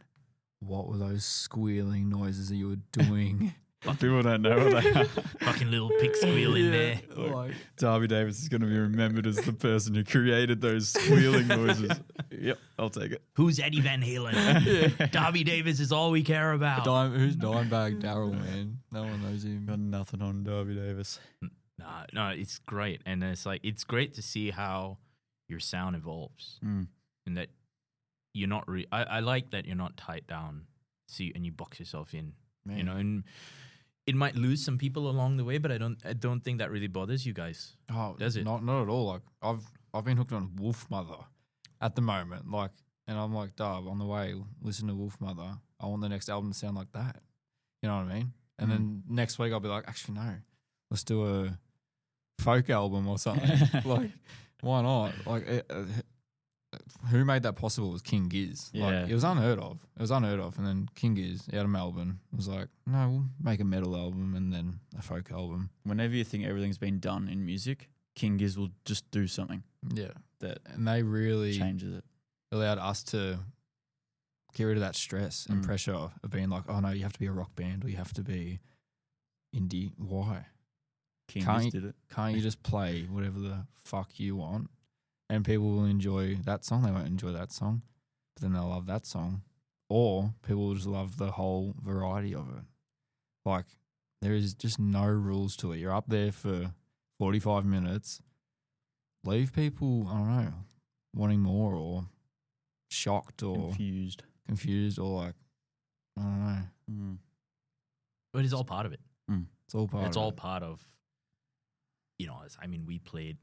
what were those squealing noises that you were doing? People don't know what they are. Fucking little pig squeal in there. Like, Darby Davis is going to be remembered as the person who created those squealing noises. Yep, I'll take it. Who's Eddie Van Halen? Darby Davis is all we care about. who's Dimebag Daryl, man? No one knows him. Got nothing on Darby Davis. No, it's great. And it's like, it's great to see how your sound evolves, and that you're not I like that you're not tied down, and you box yourself in, Man. and it might lose some people along the way, but I don't think that really bothers you guys. Oh, Does it? Not at all. Like, I've been hooked on Wolf Mother at the moment. Like, and I'm like, Darb, on the way, listen to Wolf Mother. I want the next album to sound like that. You know what I mean? And then next week I'll be like, actually no, let's do a folk album or something. Like, why not? Like, who made that possible was King Giz. Yeah. Like, it was unheard of. And then King Giz out of Melbourne was like, no, we'll make a metal album and then a folk album. Whenever you think everything's been done in music, King Giz will just do something Yeah. that And they really changes it. allowed us to get rid of that stress and pressure of being like, oh no, you have to be a rock band or you have to be indie. Why? King Can't just did it. Can't you just play whatever the fuck you want, and people will enjoy that song? They won't enjoy that song, but then they'll love that song, or people will just love the whole variety of it. Like, there is just no rules to it. You're up there for 45 minutes. Leave people, I don't know, wanting more or shocked or confused or like, I don't know. But it's all part of it. It's all part It's of all it. part of, I mean, we played.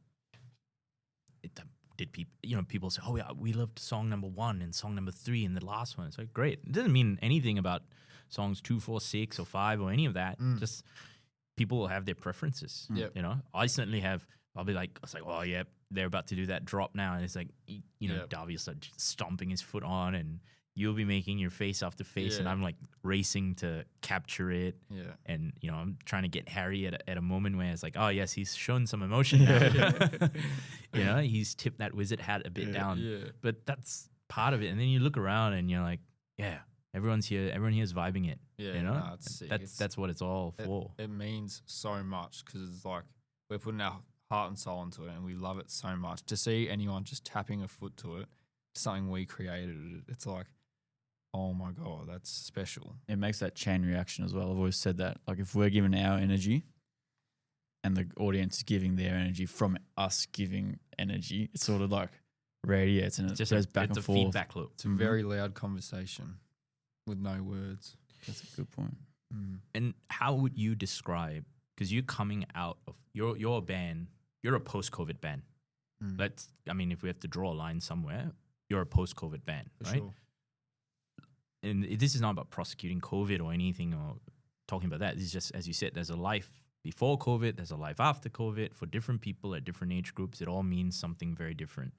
Did people, people say, oh yeah, we loved song number 1 and song number 3 and the last one. It's like, great. It doesn't mean anything about songs 2, 4, 6 or 5 or any of that. Just people will have their preferences. Yep. I certainly have. I'll be like, it's like, oh yeah, they're about to do that drop now, and it's like, Yep. Darby will start stomping his foot on, and you'll be making your face after face, and Yeah. I'm like racing to capture it. Yeah. And I'm trying to get Harry at a moment where it's like, oh yes, he's shown some emotion now. He's tipped that wizard hat a bit down. Yeah. But that's part of it. And then you look around and you're like, yeah, everyone's here. Everyone here is vibing it. Yeah. Nah, it's sick. That's what it's all for. It means so much because it's like we're putting our heart and soul into it, and we love it so much. To see anyone just tapping a foot to it, something we created, it's like, oh my God, that's special. It makes that chain reaction as well. I've always said that. Like, if we're giving our energy and the audience is giving their energy from us giving energy, it sort of like radiates and it Just goes back it's and a forth. feedback loop. It's a very loud conversation with no words. That's a good point. And how would you describe, because you're coming out of, you're a band, you're a post-COVID band. If we have to draw a line somewhere, you're a post-COVID band, For right? sure. And this is not about prosecuting COVID or anything or talking about that. It's just, as you said, there's a life before COVID, there's a life after COVID. For different people at different age groups, it all means something very different.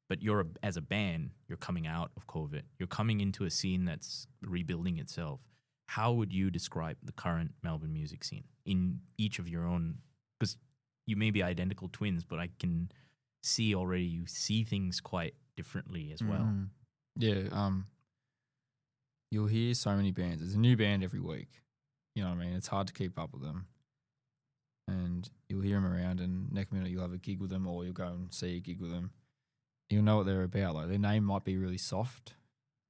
But as a band, you're coming out of COVID. You're coming into a scene that's rebuilding itself. How would you describe the current Melbourne music scene in each of your own? Because you may be identical twins, but I can see already you see things quite differently as well. Yeah. You'll hear so many bands. There's a new band every week. You know what I mean? It's hard to keep up with them. And you'll hear them around, and next minute you'll have a gig with them, or you'll go and see a gig with them. You'll know what they're about. Like, their name might be really soft.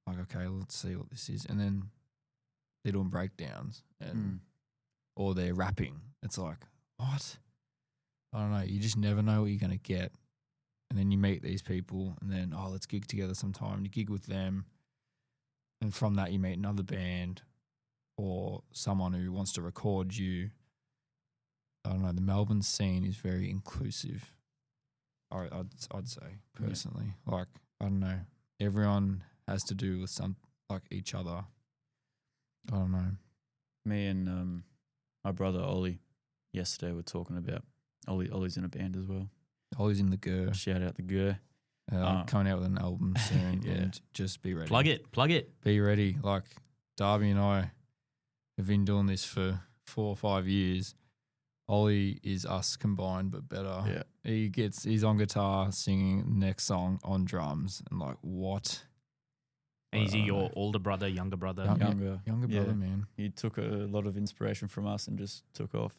Like, okay, let's see what this is. And then they're doing breakdowns or they're rapping. It's like, what? I don't know. You just never know what you're going to get. And then you meet these people, and then, let's gig together sometime. You gig with them. And from that, you meet another band or someone who wants to record you. I don't know. The Melbourne scene is very inclusive. I'd say personally, like, I don't know. Everyone has to do with each other. I don't know. Me and my brother Ollie yesterday were talking about Ollie's in a band as well. Ollie's in the Gur. Shout out the Gur. Coming out with an album soon. Yeah. And just be ready. Plug it. Be ready. Like, Darby and I have been doing this for 4 or 5 years. Ollie is us combined, but better. Yeah. He's on guitar singing next song on drums, and like, what? And is he your older brother, younger brother? Younger brother, man. He took a lot of inspiration from us and just took off.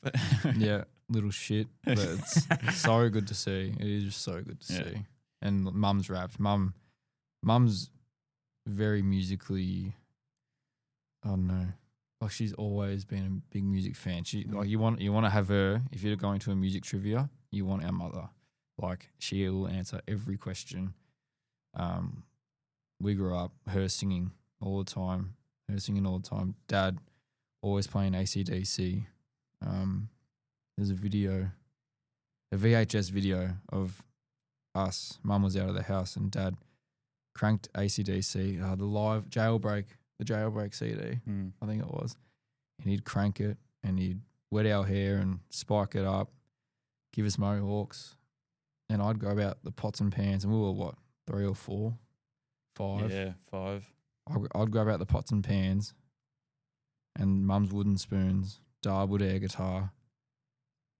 Yeah, little shit, but it's so good to see. It is just so good to see. And Mum's raps. Mum's very musically, I don't know. Like, she's always been a big music fan. She like you want to have her, if you're going to a music trivia, you want our mother. Like, she will answer every question. We grew up her singing all the time. Dad always playing AC/DC. There's a VHS video of us. Mum was out of the house and Dad cranked AC/DC, the live jailbreak CD, I think it was. And he'd crank it and he'd wet our hair and spike it up, give us mohawks. And I'd grab out the pots and pans, and we were, what, 3 or 4? 5? Yeah, 5. I'd grab out the pots and pans and Mum's wooden spoons, Darby would air guitar.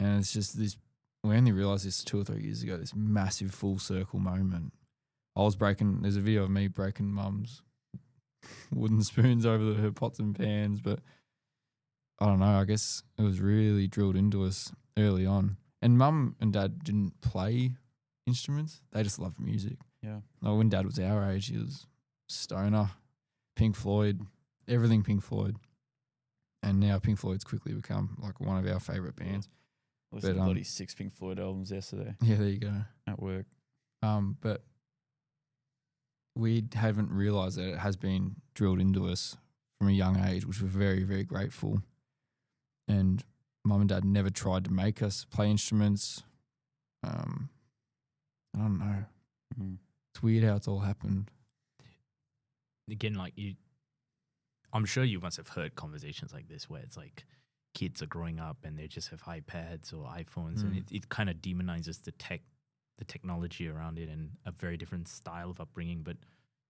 And it's just this, we only realised this 2 or 3 years ago, this massive full circle moment. There's a video of me breaking Mum's wooden spoons over her pots and pans, but I don't know, I guess it was really drilled into us. early on. And mum and dad didn't play instruments. They just loved music. Yeah. Like when dad was our age, he was stoner, Pink Floyd, everything Pink Floyd. And now Pink Floyd's quickly become like one of our favourite bands. I listened to bloody 6 Pink Floyd albums yesterday Yeah, there you go. at work. But we haven't realised that it has been drilled into us from a young age, which we're very, very grateful. And mum and dad never tried to make us play instruments. I don't know. Mm. It's weird how it's all happened. Again, like I'm sure you must have heard conversations like this where it's like kids are growing up and they just have iPads or iPhones, and it kind of demonizes the technology around it and a very different style of upbringing. But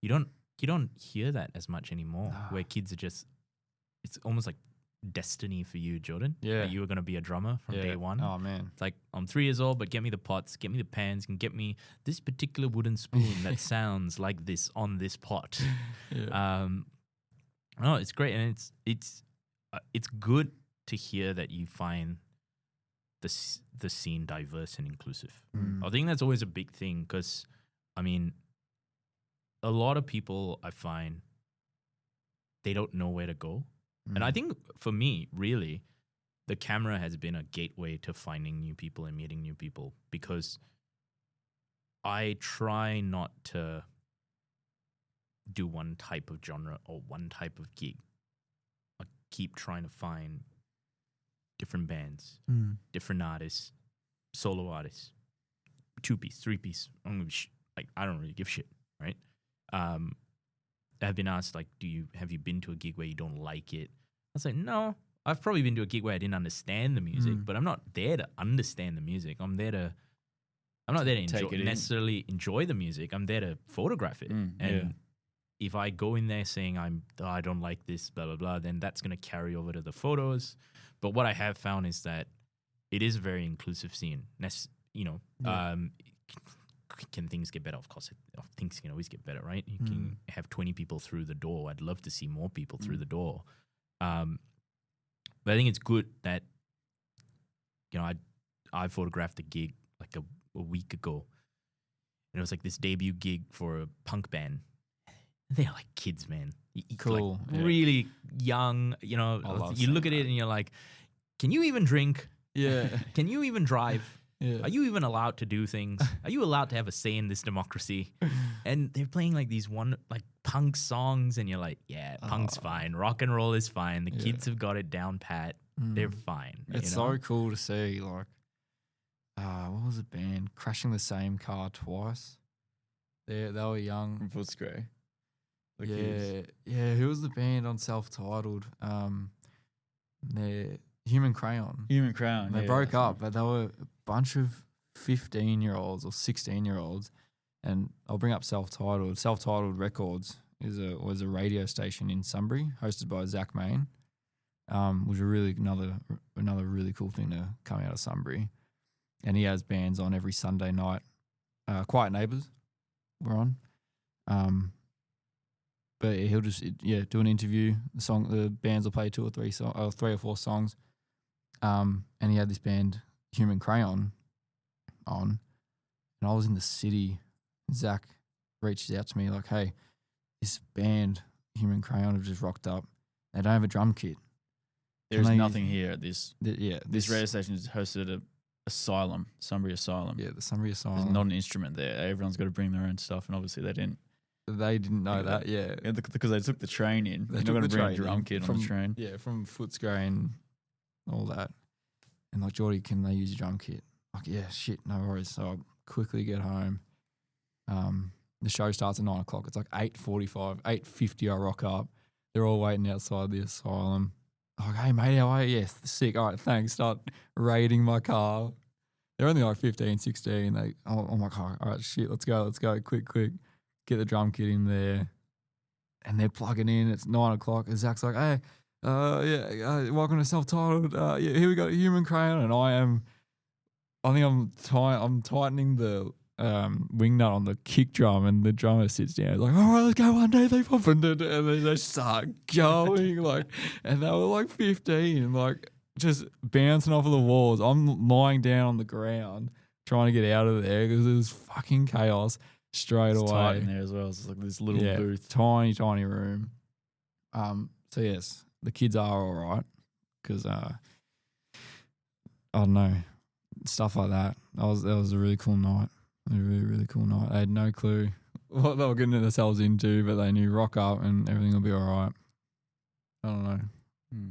you don't hear that as much anymore, where kids are just, it's almost like destiny for you, Jordan. Yeah. That you were going to be a drummer from day one. Oh, man. It's like, I'm 3 years old, but get me the pots, get me the pans, and get me this particular wooden spoon that sounds like this on this pot. Yeah. No, it's great, and it's good to hear that you find the scene diverse and inclusive. I think that's always a big thing, because, I mean, a lot of people, I find, they don't know where to go. And I think for me, really, the camera has been a gateway to finding new people and meeting new people, because I try not to do one type of genre or one type of gig. I keep trying to find different bands, different artists, solo artists, 2-piece, 3-piece. I don't really give shit, right? I've been asked, like, have you been to a gig where you don't like it? I was like, no. I've probably been to a gig where I didn't understand the music, but I'm not there to understand the music. I'm not there to necessarily enjoy the music. I'm there to photograph it. And if I go in there saying I don't like this, blah, blah, blah, then that's going to carry over to the photos. But what I have found is that it is a very inclusive scene. Can things get better? Of course, things can always get better, right? You can have 20 people through the door. I'd love to see more people through the door. But I think it's good that, I photographed a gig like a week ago, and it was like this debut gig for a punk band. They're like kids, man. Cool. Like really young, you look at it and you're like, can you even drink? Yeah. Can you even drive? Yeah. Are you even allowed to do things? Are you allowed to have a say in this democracy? And they're playing like these punk songs, and you're like, yeah, punk's fine. Rock and roll is fine. The kids have got it down pat. They're fine. It's so cool to see, like, what was the band? Crashing the Same Car Twice. They were young. From Footscray. Yeah. Who was the band on Self-Titled? They're Human Crayon. Human Crown. They broke up, but they were a bunch of 15-year-olds or 16-year-olds. And I'll bring up Self-Titled. Self-Titled Records was a radio station in Sunbury, hosted by Zach Main, which was really another really cool thing to come out of Sunbury. And he has bands on every Sunday night. Quiet Neighbours were on. But he'll just do an interview. The bands will play 2 or 3 or 4 songs. And he had this band Human Crayon on, and I was in the city. Zach reached out to me like, "Hey, this band Human Crayon have just rocked up. They don't have a drum kit. There's nothing here at this. This radio station is hosted at Asylum, Sunbury Asylum. Yeah, the Sunbury Asylum. There's not an instrument there. Everyone's got to bring their own stuff, and obviously they didn't. They didn't know that. Yeah, because they took the train in. They're not going to bring a drum kit on the train. Yeah, from Footscray and all that. And like, Geordie, can they use your drum kit? Like, yeah, shit, no worries. So I quickly get home. The show starts at 9 o'clock. It's like 8:45, 8:50. I rock up. They're all waiting outside the asylum. I'm like, hey mate, how are you? Yes, sick. All right, thanks. Start raiding my car. They're only like 15, 16. I'm like, all right, shit, let's go, quick. Get the drum kit in there, and they're plugging in. It's 9 o'clock. And Zach's like, hey, welcome to Self-Titled. Here we go, Human Crayon, and I'm tightening the wing nut on the kick drum, and the drummer sits down. He's like, all right, let's go 1, 2, 3, 4, and then they start going like, and they were like 15, like, just bouncing off of the walls. I'm lying down on the ground trying to get out of there because it was fucking chaos straight It's tight in away. there as well. It's like this little Yeah, booth. tiny room. So yes, the kids are all right because I don't know, stuff like that. That was a really cool night. A really cool night. I had no clue what they were getting themselves into, but they knew rock up and everything will be all right. I don't know.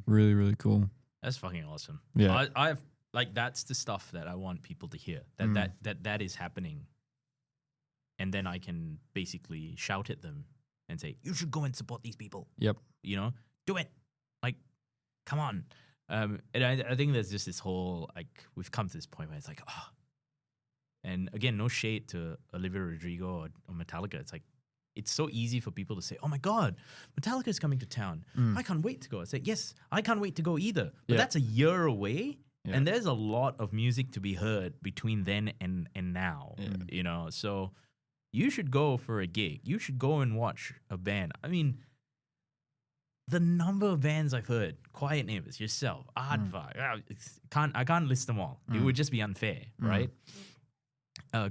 Really cool. That's fucking awesome. Yeah. I've like that's the stuff that I want people to hear. That is happening. And then I can basically shout at them and say, you should go and support these people. Yep. You know, do it. Like, come on. And I think there's just this whole, like, we've come to this point where it's like, oh. And again, no shade to Olivia Rodrigo or Metallica. It's like, it's so easy for people to say, oh my God, Metallica is coming to town. I can't wait to go. I say, yes, I can't wait to go either. But that's a year away. Yeah. And there's a lot of music to be heard between then and now, you know? So you should go for a gig. You should go and watch a band. I mean, the number of bands I've heard, Quiet Neighbors, yourself, Aardvark, I can't list them all. It would just be unfair, right?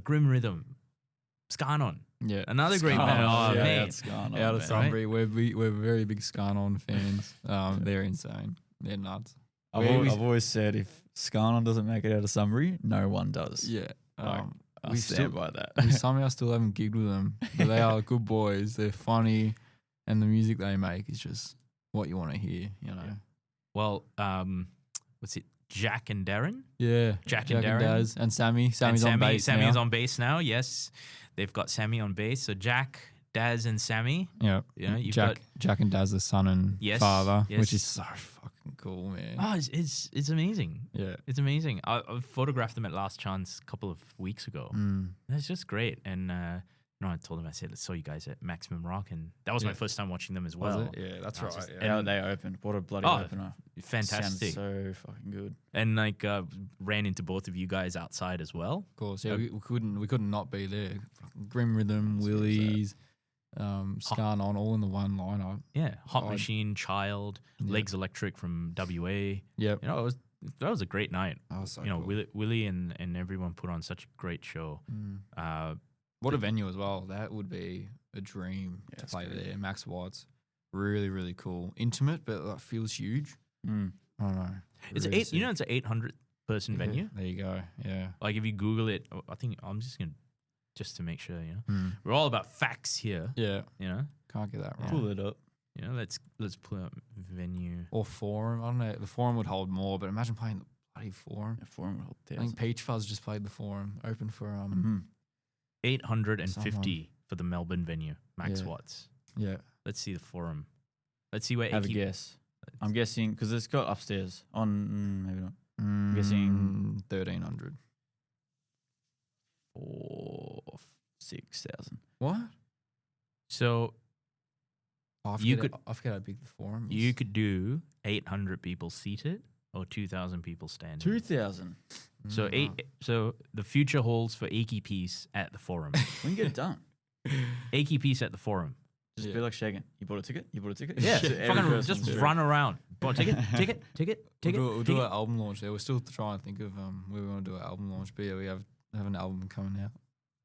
Grim Rhythm, Scarnon. Yeah, another great band. Oh, yeah, man. Out of Sunbury, we're very big Scarnon fans. They're insane. They're nuts. I've always said if Scarnon doesn't make it out of Sunbury, no one does. Yeah. I stand by that. We somehow still haven't gigged with them, but they are good boys. They're funny, and the music they make is just what you want to hear, you know. Well, what's it? Jack and Darren? Yeah. Jack and Darren. Daz, and Sammy. Sammy's on bass now. Sammy's on bass now, yes. They've got Sammy on bass. So Jack, Daz, and Sammy. Yeah. You know, Jack and Daz, the son and father, yes. which is so fucking cool, man. Oh, it's amazing. Yeah. It's amazing. I photographed them at Last Chance a couple of weeks ago. It's just great. And I told them, I said, I saw you guys at Maximum Rock, and that was my first time watching them as well. Was it? Yeah, that's right. And they opened. What a bloody opener. Fantastic. Sounds so fucking good. And like ran into both of you guys outside as well. Of course, yeah. We couldn't not be there. Grim Rhythm, Willies, Scarnon, all in the one lineup. Yeah, Hot Machine, Child, Legs Electric from WA. Yep. You know, that was a great night. That was so cool. cool. Willie and everyone put on such a great show. What a venue as well. That would be a dream to play there. Max Watts, really, really cool. Intimate, but like, feels huge. I don't know. It's really it's an 800 person venue. There you go. Yeah. Like if you Google it, I think I'm just to make sure, you know, we're all about facts here. Yeah. You know, can't get that wrong. Pull it up. You know, let's pull up venue or forum. I don't know. The forum would hold more, but imagine playing the bloody forum. The forum would hold I think Peach Fuzz just played the forum, open for 850 for the Melbourne venue. Max Watts. Yeah. Let's see the forum. Let's see where. Have a guess. I'm guessing because it's got upstairs on. Maybe not. I'm guessing 1,300 or 6,000. What? So I forget how big the forum is. You could do 800 people seated or 2,000 people standing. 2,000. So So the future holds for Achey Peace at the forum. We can get it done. Achey Peace at the forum. Just be like shaking. You bought a ticket? You bought a ticket? Yeah. Fucking just run around. Bought a ticket. We'll do an album launch there. We're still trying to think of where we want to do an album launch. But yeah, we have an album coming out.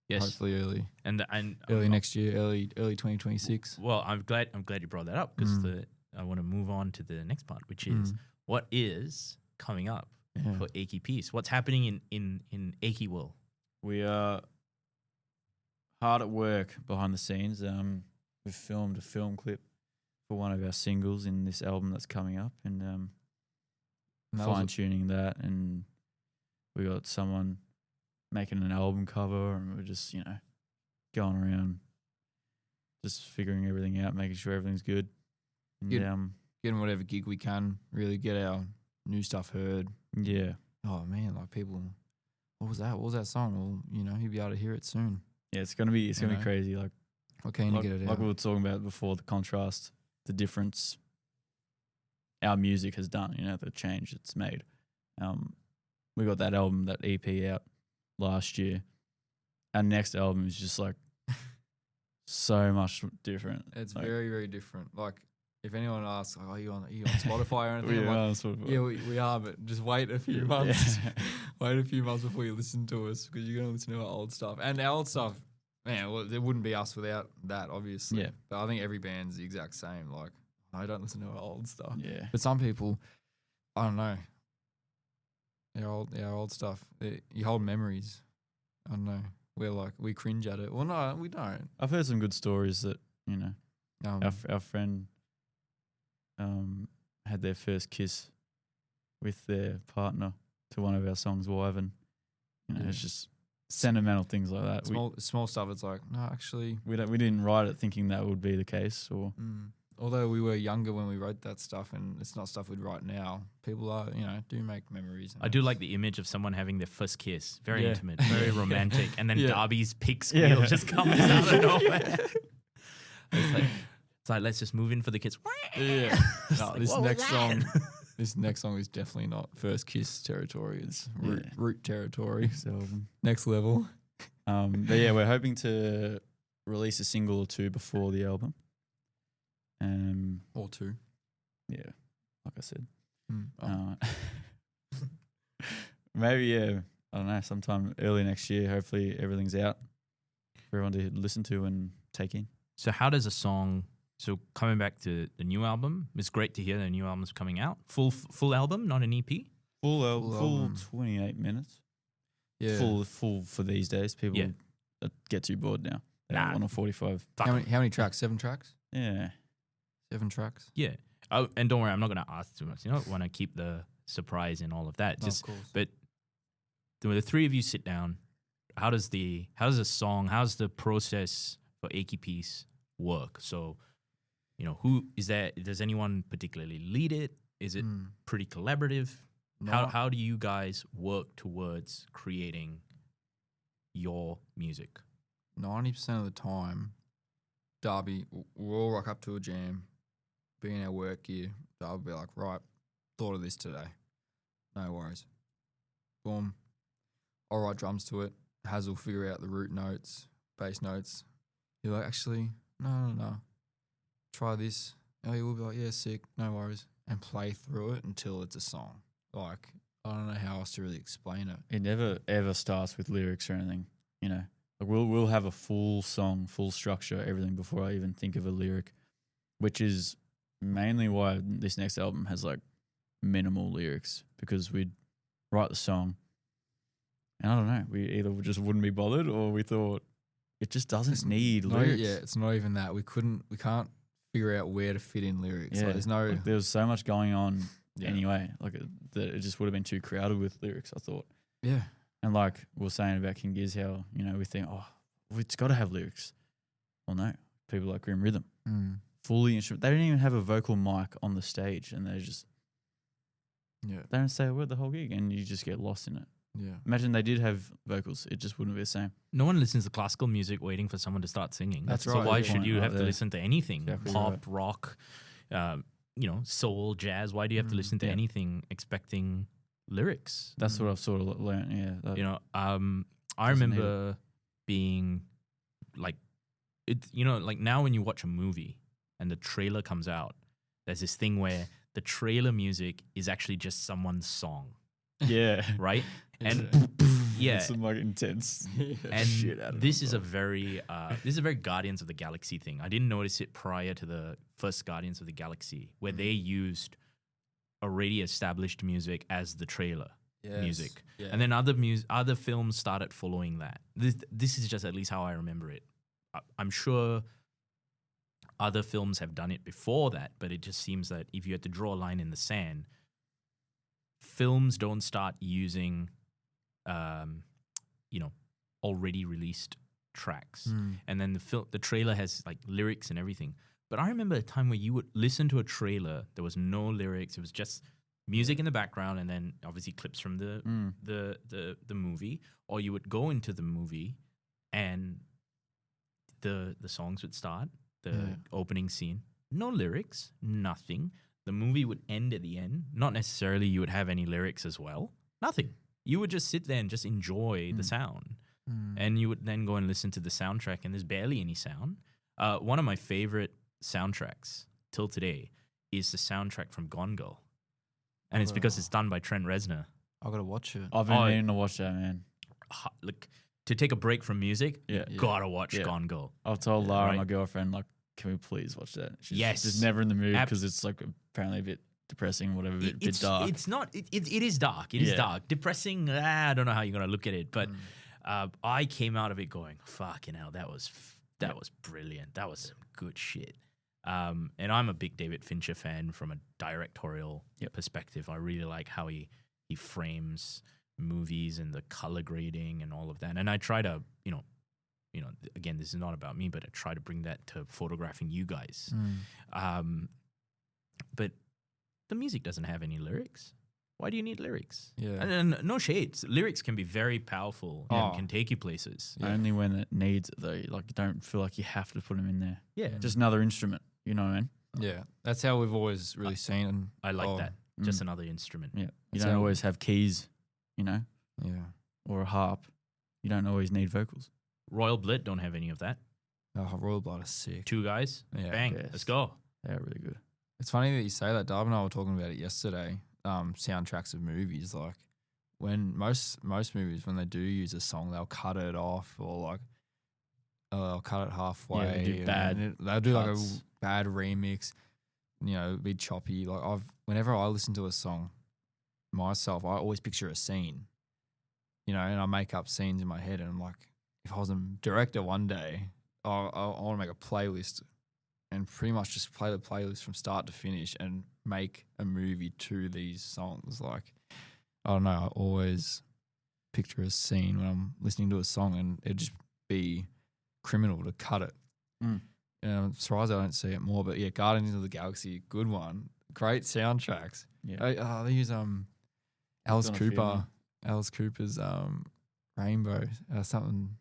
Yes. Hopefully early. And early next year, early 2026. Well, I'm glad you brought that up because I want to move on to the next part, which is what is coming up for Achey Peace. What's happening in Achey Will? We are hard at work behind the scenes. We've filmed a film clip for one of our singles in this album that's coming up, and fine tuning that. And we got someone making an album cover, and we're just going around, just figuring everything out, making sure everything's good. And, getting whatever gig we can, really get our new stuff heard. Yeah. Oh man, like people, what was that? What was that song? Well, you'll be able to hear it soon. Yeah, it's gonna be crazy. Like, okay, to get it out. Like we were talking about before, the contrast, the difference our music has done. The change it's made. We got that album, that EP out last year. Our next album is just like so much different. It's like, very, very different. Like if anyone asks, like, are you on Spotify or anything? We I'm are like, sort of- yeah, we are, but just wait a few months. Wait a few months before you listen to us, because you're going to listen to our old stuff. And our old stuff, man, well, it wouldn't be us without that, obviously. Yeah. But I think every band's the exact same. Like, I don't listen to our old stuff. Yeah. But some people, I don't know, our old stuff, you hold memories. I don't know. We're like, we cringe at it. Well, no, we don't. I've heard some good stories that, you know, Um, our friend had their first kiss with their partner to one of our songs, Wyvern. You know, Yeah. it's just sentimental things like that. small stuff. It's like, no, actually. We didn't write it thinking that would be the case, or Although we were younger when we wrote that stuff, and it's not stuff we'd write now. People are, do make memories. I do like the image of someone having their first kiss. Very Yeah. intimate, very romantic. And then Yeah. Darby's pig squeal Yeah. just comes out of nowhere. It's like, let's just move in for the kids. Yeah. No, like, this what was next that? song, this next song is definitely not first kiss territory. It's root territory. Next level. But yeah, we're hoping to release a single or two before the album. Or two. Yeah, like I said. Oh. Maybe, yeah, I don't know, sometime early next year, hopefully everything's out for everyone to listen to and take in. So how does a song? So coming back to the new album, it's great to hear the new album's coming out. Full album, not an EP. Full album. 28 minutes. Yeah. Full for these days. People get too bored now. They Nah. want a 45. Fuck. How many tracks? 7 tracks? Yeah. 7 tracks. Yeah. Oh, and don't worry, I'm not going to ask too much. Want to keep the surprise and all of that. No, Just, of course. but when the three of you sit down, how does the process for Achey Peace work? So, who is that? Does anyone particularly lead it? Is it pretty collaborative? How do you guys work towards creating your music? 90% of the time, Darby, we'll all rock up to a jam, be in our work gear. Darby will be like, right, thought of this today. No worries. Boom. I'll write drums to it. Haz will figure out the root notes, bass notes. You're like, actually, no. Try this. Oh, you will be like, yeah, sick, no worries. And play through it until it's a song. Like, I don't know how else to really explain it. It never ever starts with lyrics or anything, Like we'll have a full song, full structure, everything before I even think of a lyric, which is mainly why this next album has like minimal lyrics, because we'd write the song and I don't know, we either just wouldn't be bothered or we thought it just doesn't need lyrics. Yeah, it's not even that. We can't figure out where to fit in lyrics. Yeah, Like, there's no. there was so much going on Yeah. anyway, like that it just would have been too crowded with lyrics, I thought. Yeah. And like we were saying about King Giz, how, we think, it's got to have lyrics. Well, no. People like Grim Rhythm. Fully instrument. They didn't even have a vocal mic on the stage, and they don't say a word the whole gig, and you just get lost in it. Yeah. Imagine they did have vocals. It just wouldn't be the same. No one listens to classical music waiting for someone to start singing. That's So right, why yeah. should Point you right have to there. listen to anything? Exactly Pop, right. rock, soul, jazz. Why do you have to listen to Yeah. anything expecting lyrics? That's what I've sort of learned. Yeah. I Doesn't need remember being like, like now when you watch a movie and the trailer comes out, there's this thing where the trailer music is actually just someone's song, Yeah. right? And yeah, Some like intense and shit out of this it, is a bro. very Guardians of the Galaxy thing. I didn't notice it prior to the first Guardians of the Galaxy, where they used already established music as the trailer music, Yeah. and then other films started following that. This is just at least how I remember it. I'm sure other films have done it before that, but it just seems that if you had to draw a line in the sand, films don't start using already released tracks. And then the trailer has like lyrics and everything. But I remember a time where you would listen to a trailer, there was no lyrics, it was just music in the background and then obviously clips from the movie, or you would go into the movie and the songs would start, the opening scene, no lyrics, nothing. The movie would end at the end. Not necessarily you would have any lyrics as well. Nothing. You would just sit there and just enjoy the sound. And you would then go and listen to the soundtrack, and there's barely any sound. One of my favorite soundtracks till today is the soundtrack from Gone Girl, and it's because it's done by Trent Reznor. I gotta watch it. I've been meaning to watch that, man. Like to take a break from music, Yeah. gotta watch Gone Girl. I've told Lara, right. my girlfriend, like, can we please watch that? She's Yes. just never in the mood because it's like apparently a bit depressing, whatever, a bit dark. It's not. It is dark. It is dark, depressing. I don't know how you're gonna look at it, but I came out of it going, "Fucking hell, that was brilliant. That was some good shit." And I'm a big David Fincher fan from a directorial perspective. I really like how he frames movies and the color grading and all of that. And I try to, again, this is not about me, but I try to bring that to photographing you guys. But the music doesn't have any lyrics. Why do you need lyrics? Yeah. And no shades. Lyrics can be very powerful and can take you places. Yeah. Only when it needs it, though. Like, you don't feel like you have to put them in there. Yeah. Just another instrument. You know what I mean? Yeah, that's how we've always really seen. And I like that. Just another instrument. Yeah. You That's don't how- always have keys, Yeah. or a harp. You don't always need vocals. Royal Blood don't have any of that. Oh, Royal Blood is sick. 2 guys, Yeah. bang, Yes. let's go. They're really good. It's funny that you say that. Darby and I were talking about it yesterday. Soundtracks of movies, like when most movies, when they do use a song, they'll cut it off or like they'll cut it halfway. they do bad They'll do like a cuts. bad remix. Be choppy. Like whenever I listen to a song myself, I always picture a scene. And I make up scenes in my head, and I'm like, if I was a director one day, I want to make a playlist and pretty much just play the playlist from start to finish and make a movie to these songs. Like, I don't know, I always picture a scene when I'm listening to a song, and it'd just be criminal to cut it. I'm surprised I don't see it more, but yeah, Guardians of the Galaxy, good one. Great soundtracks. Yeah. They use Alice Gonna feel Cooper. me. Alice Cooper's Rainbow, something.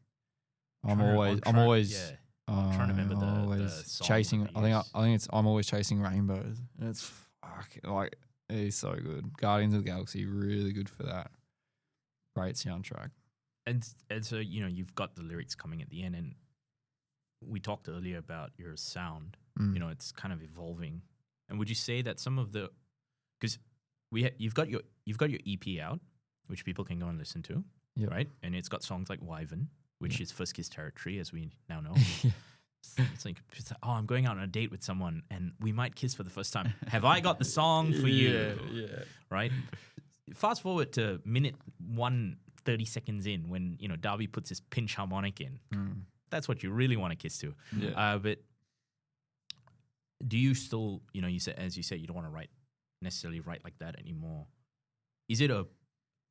I'm Trying to- always I'm trying to remember the always song chasing. that I they think use. I think it's I'm always chasing rainbows, and it's like it is so good. Guardians of the Galaxy, really good for that. Great soundtrack. And so you've got the lyrics coming at the end, and we talked earlier about your sound. It's kind of evolving. And would you say that some of the, because you've got your EP out, which people can go and listen to, Yep. right? And it's got songs like Wyvern, which is First Kiss territory, as we now know. It's like, I'm going out on a date with someone, and we might kiss for the first time. Have I got the song for you? Yeah. Right? Fast forward to minute 30 seconds in, when Darby puts his pinch harmonic in. That's what you really want to kiss to. Yeah. But do you still, you said, as you said, you don't want to necessarily write like that anymore. Is it a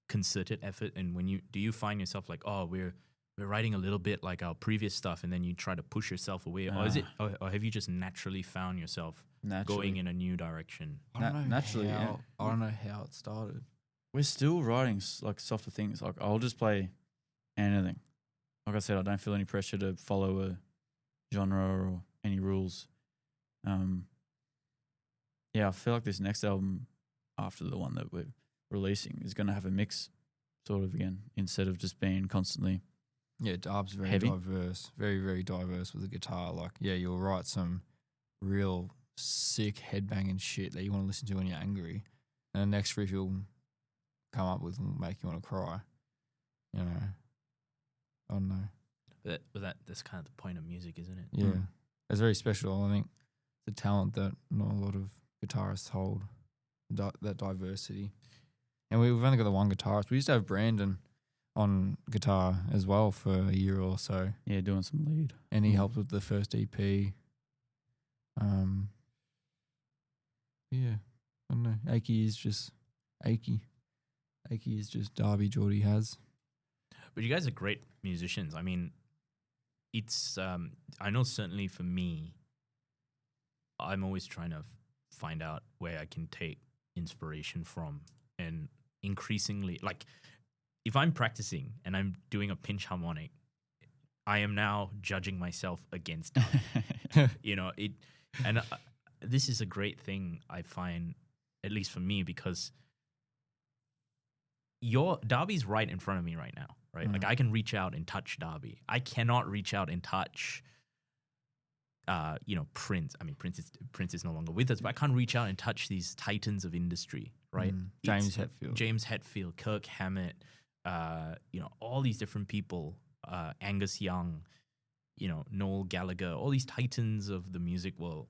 concerted effort? And do you find yourself like, oh, we're writing a little bit like our previous stuff, and then you try to push yourself away, or is it, or have you just naturally found yourself going in a new direction? I don't know naturally, how, I don't know how it started. We're still writing like softer things. Like, I'll just play anything. Like I said, I don't feel any pressure to follow a genre or any rules. I feel like this next album, after the one that we're releasing, is going to have a mix, sort of, again, instead of just being constantly. Yeah, Darb's very Heavy. diverse, very, very diverse with the guitar. Like, yeah, you'll write some real sick headbanging shit that you want to listen to when you're angry, and the next riff you'll come up with will make you want to cry. I don't know. That's kind of the point of music, isn't it? Yeah, it's very special. I think it's a talent that not a lot of guitarists hold, that diversity. And we've only got the one guitarist. We used to have Brandon on guitar as well for a year or so, Yeah, doing some lead. and he helped with the first EP. Yeah, I don't know. Achey is just Achey. Achey is just Darby Geordie has. But you guys are great musicians. I mean, it's I know certainly for me, I'm always trying to find out where I can take inspiration from, and increasingly, like, if I'm practicing and I'm doing a pinch harmonic, I am now judging myself against it. And this is a great thing, I find, at least for me, because Darby's right in front of me right now, right? Like, I can reach out and touch Darby. I cannot reach out and touch Prince. I mean, Prince is no longer with us, but I can't reach out and touch these titans of industry, right? James Hetfield. James Hetfield, Kirk Hammett, all these different people, Angus Young, Noel Gallagher, all these titans of the music world.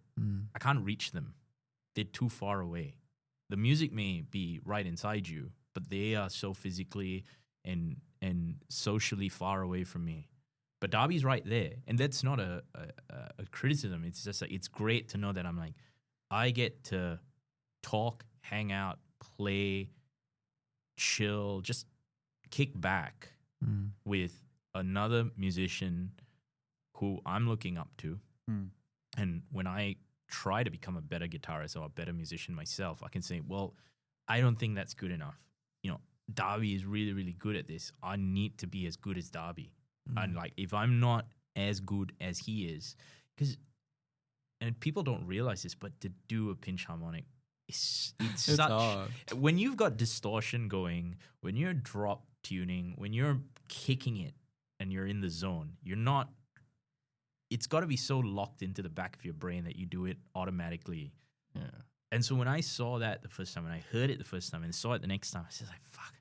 I can't reach them. They're too far away. The music may be right inside you, but they are so physically and socially far away from me. But Darby's right there, and that's not a criticism. It's just it's great to know that I'm like, I get to talk, hang out, play, chill, just kick back with another musician who I'm looking up to. And when I try to become a better guitarist or a better musician myself, I can say, well, I don't think that's good enough. Darby is really, really good at this. I need to be as good as Darby. And like, if I'm not as good as he is, and people don't realize this, but to do a pinch harmonic, it's such hard. When you've got distortion going, when you're drop tuning, when you're kicking it and you're in the zone, it's got to be so locked into the back of your brain that you do it automatically. Yeah. And so when I saw that the first time, and I heard it the first time, and saw it the next time, I was just like, fuck,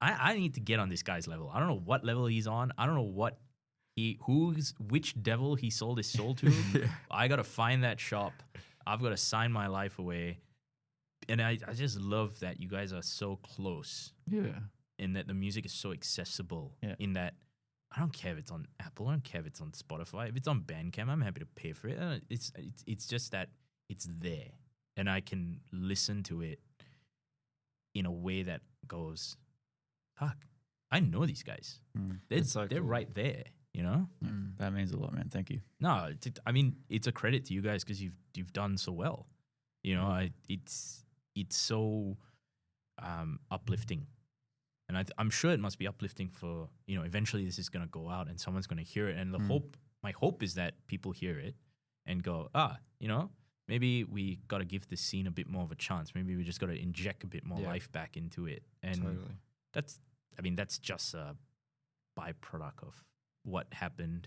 I need to get on this guy's level. I don't know what level he's on. I don't know which devil he sold his soul to. I got to find that shop. I've got to sign my life away. And I just love that you guys are so close. Yeah. And that the music is so accessible. Yeah. In that, I don't care if it's on Apple. I don't care if it's on Spotify. If it's on Bandcamp, I'm happy to pay for it. It's just that it's there. And I can listen to it in a way that goes, fuck, I know these guys. They're right there, That means a lot, man. Thank you. No, it's a credit to you guys because you've done so well. It's so uplifting, and I'm sure it must be uplifting for eventually this is gonna go out and someone's gonna hear it, and my hope is that people hear it and go, maybe we got to give this scene a bit more of a chance. Maybe we just got to inject a bit more life back into it, and that's just a byproduct of what happened,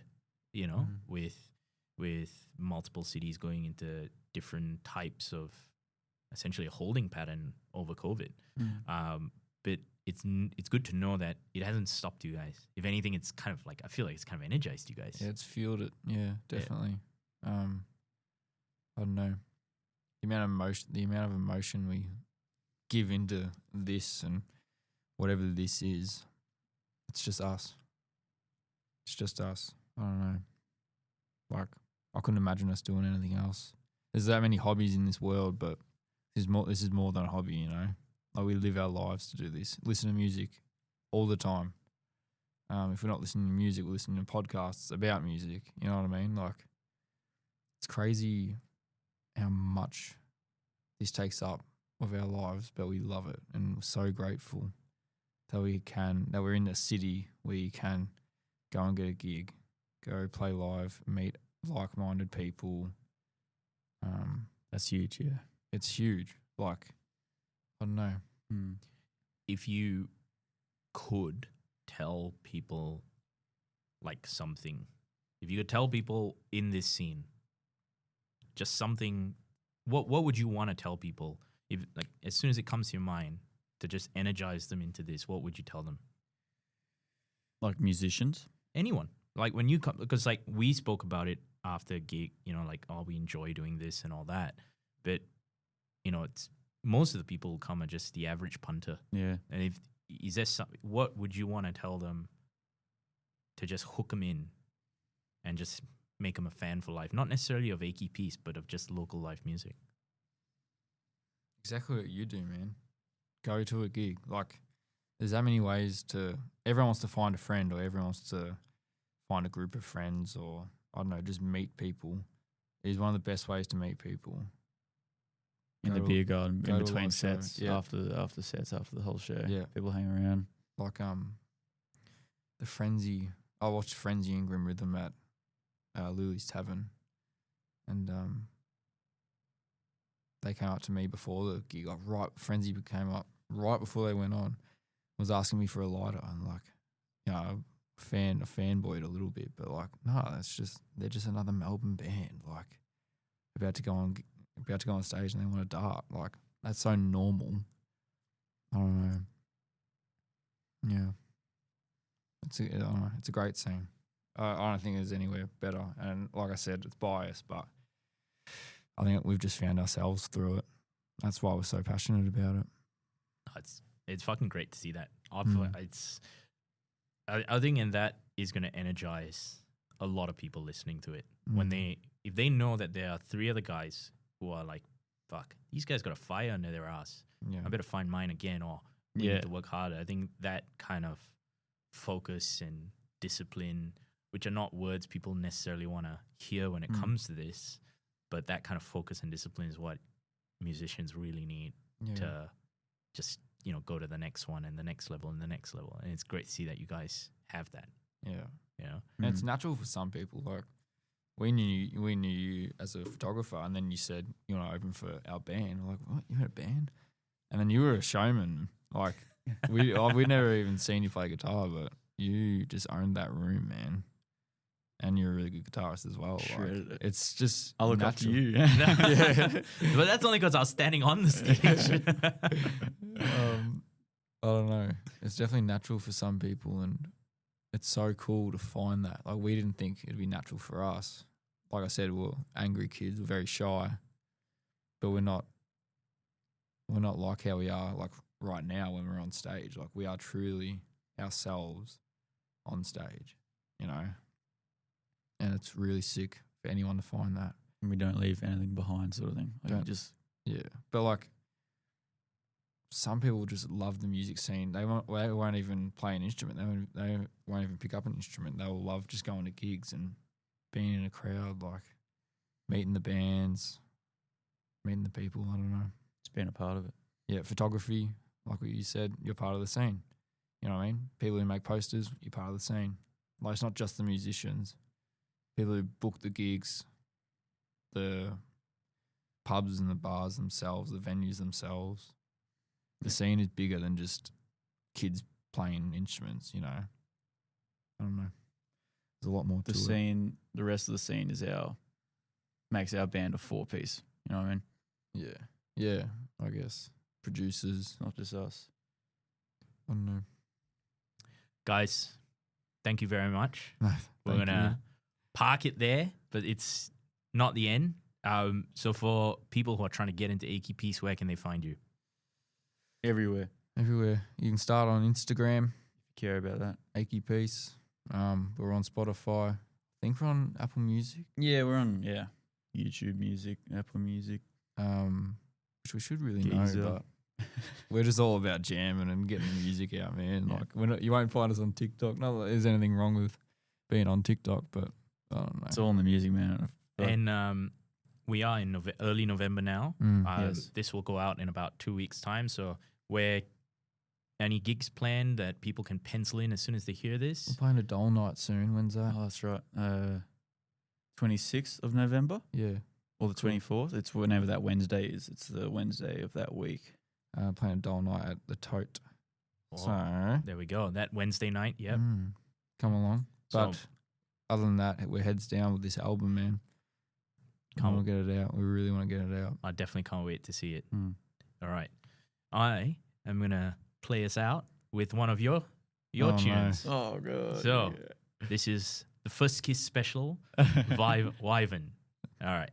with multiple cities going into different types of essentially a holding pattern over COVID. But it's good to know that it hasn't stopped you guys. If anything, it's kind of like, I feel like it's kind of energized you guys. Yeah, it's fueled it. Yeah, definitely. I don't know. The amount of emotion we give into this and whatever this is, it's just us. It's just us. I don't know. Like, I couldn't imagine us doing anything else. There's that many hobbies in this world, but this is more than a hobby, Like, we live our lives to do this. Listen to music all the time. If we're not listening to music, we're listening to podcasts about music. You know what I mean? Like, it's crazy how much this takes up of our lives, but we love it, and we're so grateful that we're in a city where you can go and get a gig, go play live, meet like-minded people. That's huge. Yeah, it's huge. Like, I don't know. If you could tell people like something, if you could tell people in this scene just something, what would you want to tell people? If, like, as soon as it comes to your mind to just energize them into this, what would you tell them? Like musicians? Anyone. Like, when you come, because like we spoke about it after a gig, like, oh, we enjoy doing this and all that. But, it's most of the people who come are just the average punter. Yeah. And is there something, what would you want to tell them to just hook them in and just make them a fan for life? Not necessarily of Achey Peace, but of just local live music. Exactly what you do, man. Go to a gig. Like, there's that many ways everyone wants to find a friend, or everyone wants to find a group of friends, or, I don't know, just meet people. It is one of the best ways to meet people. In the beer garden, in between sets, after the whole show. Yeah. People hang around. Like, the Frenzy. I watched Frenzy and Grim Rhythm at Lily's Tavern, and they came up to me before the gig. Frenzy came up right before they went on, was asking me for a lighter. I'm like, fanboyed a little bit, but like, no, they're just another Melbourne band, like about to go on stage and they want to dart. Like, that's so normal. I don't know. Yeah, I don't know. It's a great scene. I don't think there's anywhere better. And like I said, it's biased, but I think we've just found ourselves through it. That's why we're so passionate about it. It's fucking great to see that. I think, and that is going to energize a lot of people listening to it when if they know that there are 3 other guys who are like, fuck, these guys got a fire under their ass. Yeah. I better find mine again, or we need to work harder. I think that kind of focus and discipline, which are not words people necessarily want to hear when it comes to this, but that kind of focus and discipline is what musicians really need to just, go to the next one and the next level and the next level. And it's great to see that you guys have that. Yeah. And it's natural for some people. Like, we knew you as a photographer, and then you said you want to open for our band. We're like, what? You had a band? And then you were a showman. Like, we'd never even seen you play guitar, but you just owned that room, man. And you're a really good guitarist as well. Like, it's just I look up to you. yeah. But that's only because I was standing on the stage. I don't know. It's definitely natural for some people, and it's so cool to find that. Like, we didn't think it'd be natural for us. Like I said, we're angry kids. We're very shy, but we're not like how we are like right now when we're on stage. Like, we are truly ourselves on stage, and it's really sick for anyone to find that. And we don't leave anything behind, sort of thing. Like, But like, some people just love the music scene. They won't even play an instrument. They won't even pick up an instrument. They'll love just going to gigs and being in a crowd, like meeting the bands, meeting the people. I don't know. Just being a part of it. Yeah, photography, like what you said, you're part of the scene. You know what I mean? People who make posters, you're part of the scene. Like, it's not just the musicians. People who book the gigs, the pubs and the bars themselves, the venues themselves. The scene is bigger than just kids playing instruments, I don't know. There's a lot more to it. The rest of the scene makes our band a 4-piece. You know what I mean? Yeah. Yeah, I guess. Producers. Not just us. I don't know. Guys, thank you very much. No, We're going to park it there, but it's not the end. So for people who are trying to get into Achey Peace, where can they find you? Everywhere. You can start on Instagram. If you care about that. Achey Peace. We're on Spotify. I think we're on Apple Music. Yeah, we're on YouTube Music, Apple Music. Which we should really know, but we're just all about jamming and getting the music out, man. Like, you won't find us on TikTok. Not that there's anything wrong with being on TikTok, but I don't know. It's all in the music, man. And we are in early November now. Yes. This will go out in about 2 weeks' time. So any gigs planned that people can pencil in as soon as they hear this? We're playing a Dole Night soon. When's that? Oh, that's right. 26th of November? Yeah. Or the 24th? It's whenever that Wednesday is. It's the Wednesday of that week. Playing a Dole Night at the Tote. Oh, So there we go. That Wednesday night, yep. Come along. But So- other than that, we're heads down with this album, man. Can't get it out. We really want to get it out. I definitely can't wait to see it. All right. I am going to play us out with one of your tunes. Oh, God. So, this is the First Kiss special, Wyvern. All right.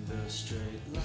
The straight line